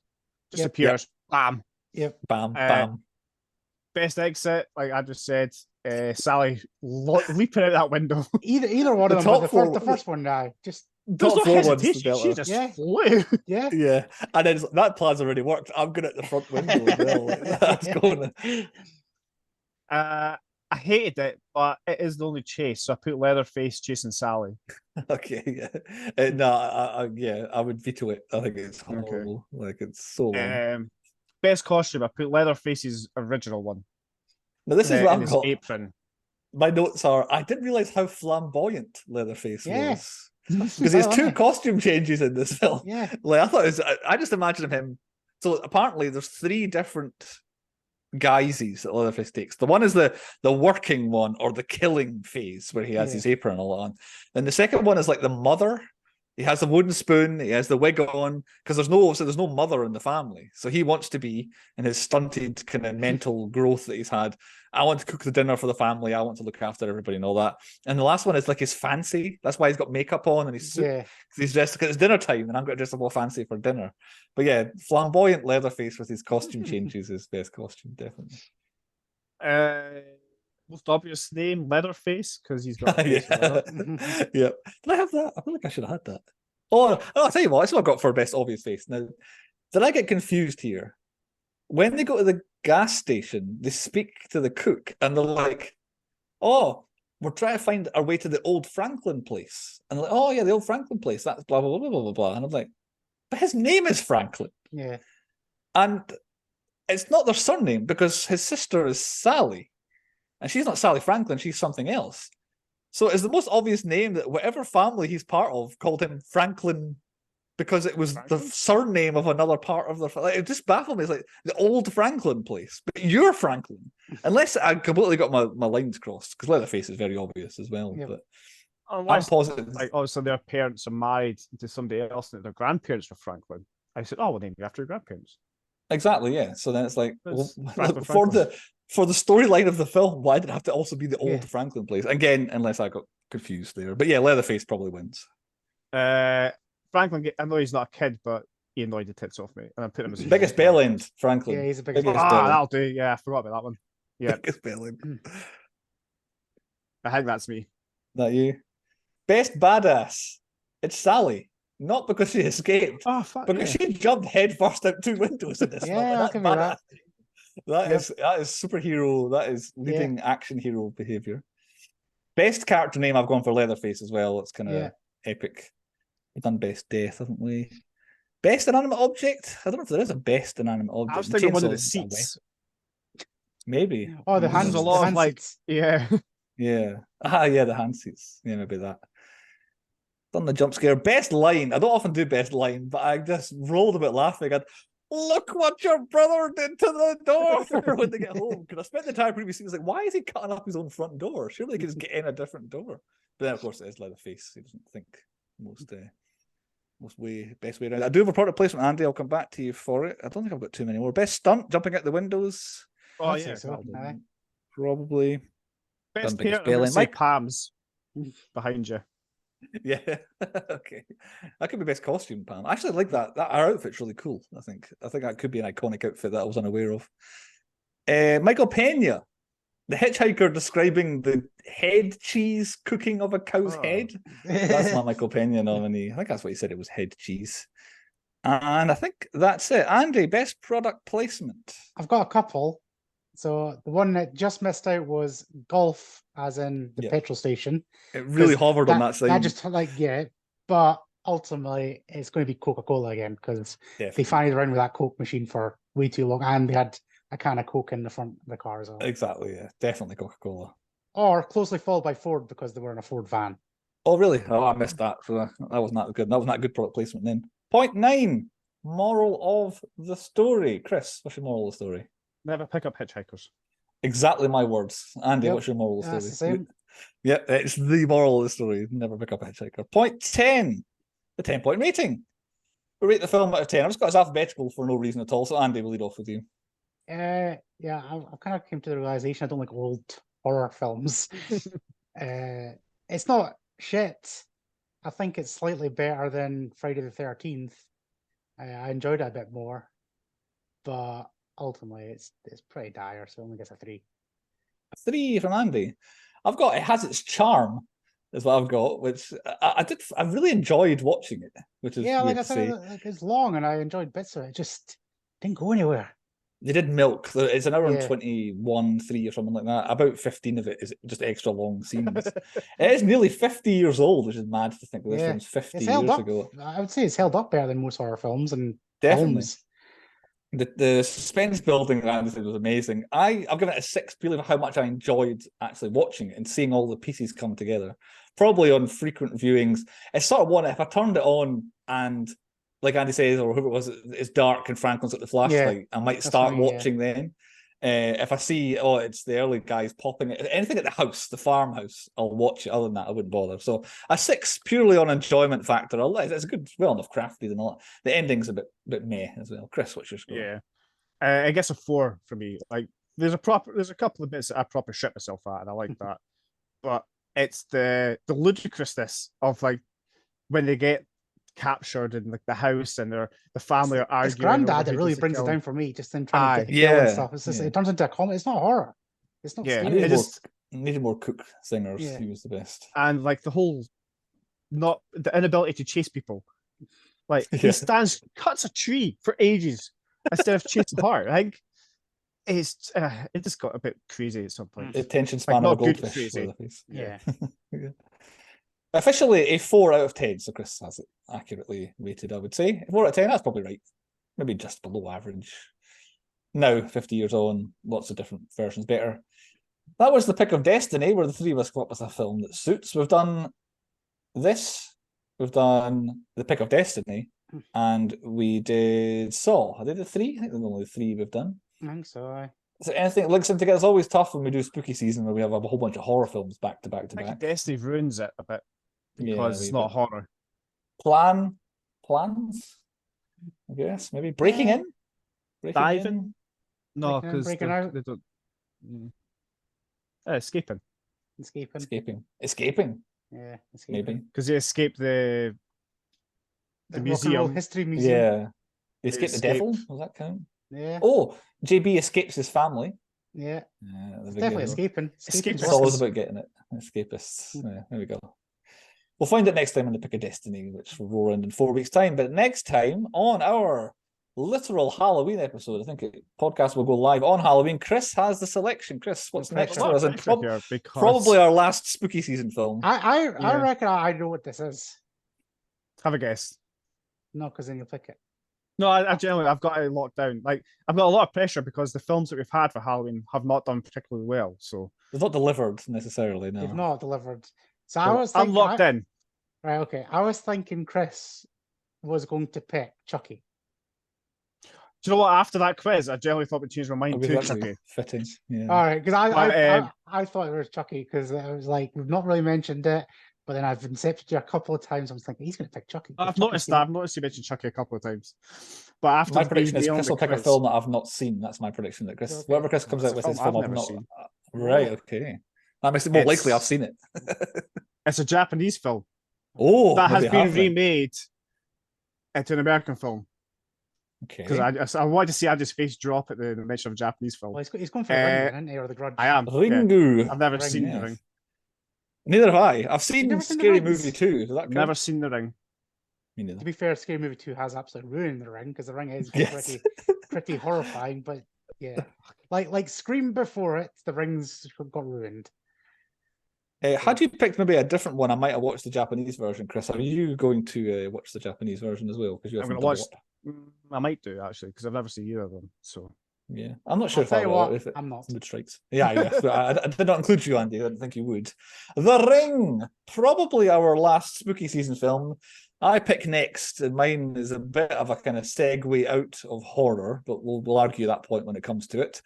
Just appears. Bam. Yep. Bam. Bam. Best exit, like I just said, Sally leaping out that window. Either one of them. The first one now. Just there's no hesitation. She just flew. Yeah. Yeah. And then that plan's already worked. I'm good at the front window as well. That's going. I hated it, but it is the only chase, so I put Leatherface chasing Sally. Okay, yeah. No, I would veto it. I think it's horrible. Okay. Like it's so long. Best costume, I put Leatherface's original one. Now this is what I've got. Apron. My notes are: I didn't realize how flamboyant Leatherface was because there's two costume changes in this film. Yeah, like I thought it was. I just imagined him. So apparently, there's 3 different guises that Leatherface takes. The one is the working one or the killing phase where he has his apron all on. And the second one is like the mother. He has the wooden spoon. He has the wig on because there's no mother in the family. So he wants to be in his stunted kind of mental growth that he's had. I want to cook the dinner for the family. I want to look after everybody and all that. And the last one is like his fancy. That's why he's got makeup on and he's he's dressed because it's dinner time and I'm going to dress up all fancy for dinner. But yeah, flamboyant Leatherface with his costume changes is best costume, definitely. Most obvious name, Leatherface, because he's got a face yeah. Did I have that? I feel like I should have had that. Oh, I'll tell you what, that's what I got for best obvious face. Now, did I get confused here? When they go to the gas station, they speak to the cook and they're like, oh, we're trying to find our way to the old Franklin place. And they're like, oh yeah, the old Franklin place, that's blah, blah, blah, blah, blah, blah. And I'm like, but his name is Franklin. Yeah. And it's not their surname because his sister is Sally. And she's not Sally Franklin, she's something else. So it's the most obvious name that whatever family he's part of called him Franklin because it was the surname of another part of their family. Like, it just baffled me. It's like the old Franklin place, but you're Franklin. Unless I completely got my lines crossed, because Leatherface is very obvious as well. Yeah. But I'm positive. Like, obviously, their parents are married to somebody else and their grandparents were Franklin. I said, oh, well, name you after your grandparents. Exactly, yeah. So then it's like, well, for the storyline of the film, why did it have to also be the old Franklin place? Again, unless I got confused there. But yeah, Leatherface probably wins. Franklin, I know he's not a kid, but he annoyed the tits off me. And I put him as biggest bell end, Franklin. Yeah, he's a biggest bell Ah, end. that'll do. Yeah, I forgot about that one. Yeah. Biggest bell end. I think that's me. That you? Best badass. It's Sally. Not because she escaped, Oh, fuck because she jumped headfirst out 2 windows in this film. Yeah, That's I can be badass. that. That is superhero. That is leading action hero behavior. Best character name, I've gone for Leatherface as well. It's kind of epic. We've done best death, haven't we? Best inanimate object? I don't know if there is a best inanimate object. I was thinking one of the seats. Maybe. Oh, the hands. There's a lot of like, yeah. Yeah. The hand seats. Yeah, maybe that. Done the jump scare. Best line. I don't often do best line, but I just rolled a bit laughing. Look what your brother did to the door when they get home. Because I spent the entire previous scene, like, why is he cutting up his own front door? Surely he could just get in a different door. But then, of course, it is Leatherface. He doesn't think best way around. I do have a product placement, Andy. I'll come back to you for it. I don't think I've got too many more. Best stunt, jumping out the windows. Oh, yeah. So. Probably. Best pair, I'm going to say Pam's behind you. Yeah. Okay. That could be best costume, Pam. I actually like that. Our outfit's really cool, I think. I think that could be an iconic outfit that I was unaware of. Michael Pena, the hitchhiker describing the head cheese cooking of a cow's head. That's my Michael Pena nominee. I think that's what he said, it was head cheese. And I think that's it. Andy, best product placement. I've got a couple. So the one that just missed out was golf, as in the petrol station. It really hovered on that side. That just but ultimately it's going to be Coca-Cola again, because they fannied around with that Coke machine for way too long, and they had a can of Coke in the front of the car as well. Exactly, yeah. Definitely Coca-Cola. Or closely followed by Ford, because they were in a Ford van. Oh, really? Oh, I missed that. So that wasn't that good. That wasn't that good product placement then. Point 9. Moral of the story. Chris, what's your moral of the story? Never pick up hitchhikers. Exactly my words. Andy, what's your moral of the story? That's the same. Yeah, it's the moral of the story. Never pick up a hitchhiker. Point 10. The 10-point rating. We rate the film out of 10. I've just got it alphabetical for no reason at all. So Andy, we'll lead off with you. I kind of came to the realization I don't like old horror films. It's not shit. I think it's slightly better than Friday the 13th. I enjoyed it a bit more, but ultimately it's pretty dire, so I only guess a 3. A 3 from Andy. I've got, it has its charm, is what I've got, which I really enjoyed watching it, which is like I said, it's long and I enjoyed bits of it. It just didn't go anywhere. They did milk. It's an hour and 21, 3 or something like that. About 15 of it is just extra long scenes. It is nearly 50 years old, which is mad to think this film's 50 years ago. I would say it's held up better than most horror films and definitely. films. The suspense building that Andy said was amazing. I've given it a 6 purely for how much I enjoyed actually watching it and seeing all the pieces come together. Probably on frequent viewings. It's sort of one, if I turned it on and, like Andy says, or whoever it was, it's dark and Franklin's at the flashlight, I might start watching then. If I see, it's the early guys popping it, anything at the house, the farmhouse, I'll watch it. Other than that, I wouldn't bother. So a 6 purely on enjoyment factor. It's a good, well enough crafted and all that. The ending's a bit meh as well. Chris, what's your score? Yeah, I guess a 4 for me. Like there's a couple of bits that I proper shit myself at, and I like that. But it's the ludicrousness of like when they get captured in like the house and the family are arguing. It's Granddad that really brings it down for me, just in trying to get the kill and stuff. It's just, it turns into a comedy. It's not horror. It's not scary. Needed more Cook singers. He was the best. And like the inability to chase people. Like he cuts a tree for ages instead of chasing her. Like it just got a bit crazy at some point. The attention span of a goldfish. Crazy. Yeah. Officially a 4 out of 10, so Chris has it accurately rated, I would say. 4 out of 10, that's probably right. Maybe just below average. Now, 50 years on, lots of different versions better. That was the pick of destiny, where the three of us come up with a film that suits. We've done this, we've done the pick of destiny, and we did Saw. Are they the 3? I think there's only the 3 we've done. I think so, So anything that links them together, it's always tough when we do spooky season where we have a whole bunch of horror films back to back to back. Destiny ruins it a bit because it's not horror. Plans, I guess. Maybe breaking in, diving. No, because breaking out. They don't. Escaping. Escaping. Escaping. Yeah, escaping. Maybe because they escape the The Rock and Roll museum. History Museum. Yeah. They escape the devil? Does that count? Yeah. Oh, JB escapes his family. Yeah. It's definitely escaping. It's always about getting it. Escapists. Yeah, there we go. We'll find it next time on the Pick of Destiny, which will roll around in 4 weeks' time. But next time on our literal Halloween episode, I think podcast will go live on Halloween. Chris has the selection. Chris, what's next for us? And probably our last spooky season film. I reckon I know what this is. Have a guess. No, because then you'll pick it. No, I've got it locked down. Like, I've got a lot of pressure because the films that we've had for Halloween have not done particularly well. So they've not delivered necessarily. No, they've not delivered. So I'm locked in. Right, okay. I was thinking Chris was going to pick Chucky. Do you know what? After that quiz, I generally thought we'd change my mind to Chucky. Fitting, yeah. All right, because I thought it was Chucky because I was like, we've not really mentioned it, but then I've incepted you a couple of times. I was thinking he's going to pick Chucky. I've noticed that. I've noticed you mentioned Chucky a couple of times. But after my prediction is Chris will pick a film that I've not seen. That's my prediction. That Chris, whatever Chris comes out with, his film I've not seen. Right, okay. That makes it more likely I've seen it. It's a Japanese film. Oh, that has been remade into an American film. Okay. Because I wanted to see Andy's face drop at the mention of a Japanese film. Well, he's going for Ring, isn't he, or The Grudge? I am. Ringu. Yeah. I've never seen The Ring. Neither have I. I've seen Scary Movie 2. Is that correct? Never seen The Ring. Me neither. To be fair, Scary Movie 2 has absolutely ruined The Ring because The Ring is pretty horrifying. But yeah, like Scream before it, The Ring's got ruined. Had you picked maybe a different one, I might have watched the Japanese version, Chris. Are you going to watch the Japanese version as well? Because you I'm going to watch. I might do actually because I've never seen either of them. So yeah, I'm not sure if I'm not. Mood strikes. Yeah. I did not include you, Andy. I didn't think you would. The Ring, probably our last spooky season film. I pick next, and mine is a bit of a kind of segue out of horror, but we'll argue that point when it comes to it.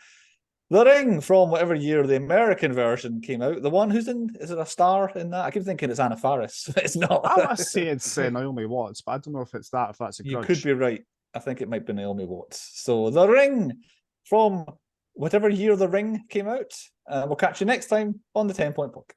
The Ring, from whatever year the American version came out. The one who's in, is it a star in that? I keep thinking it's Anna Faris. It's not. I want to say it's Naomi Watts, but I don't know if it's that, if that's a Grudge. You could be right. I think it might be Naomi Watts. So The Ring, from whatever year The Ring came out. We'll catch you next time on the 10 Point Podcast.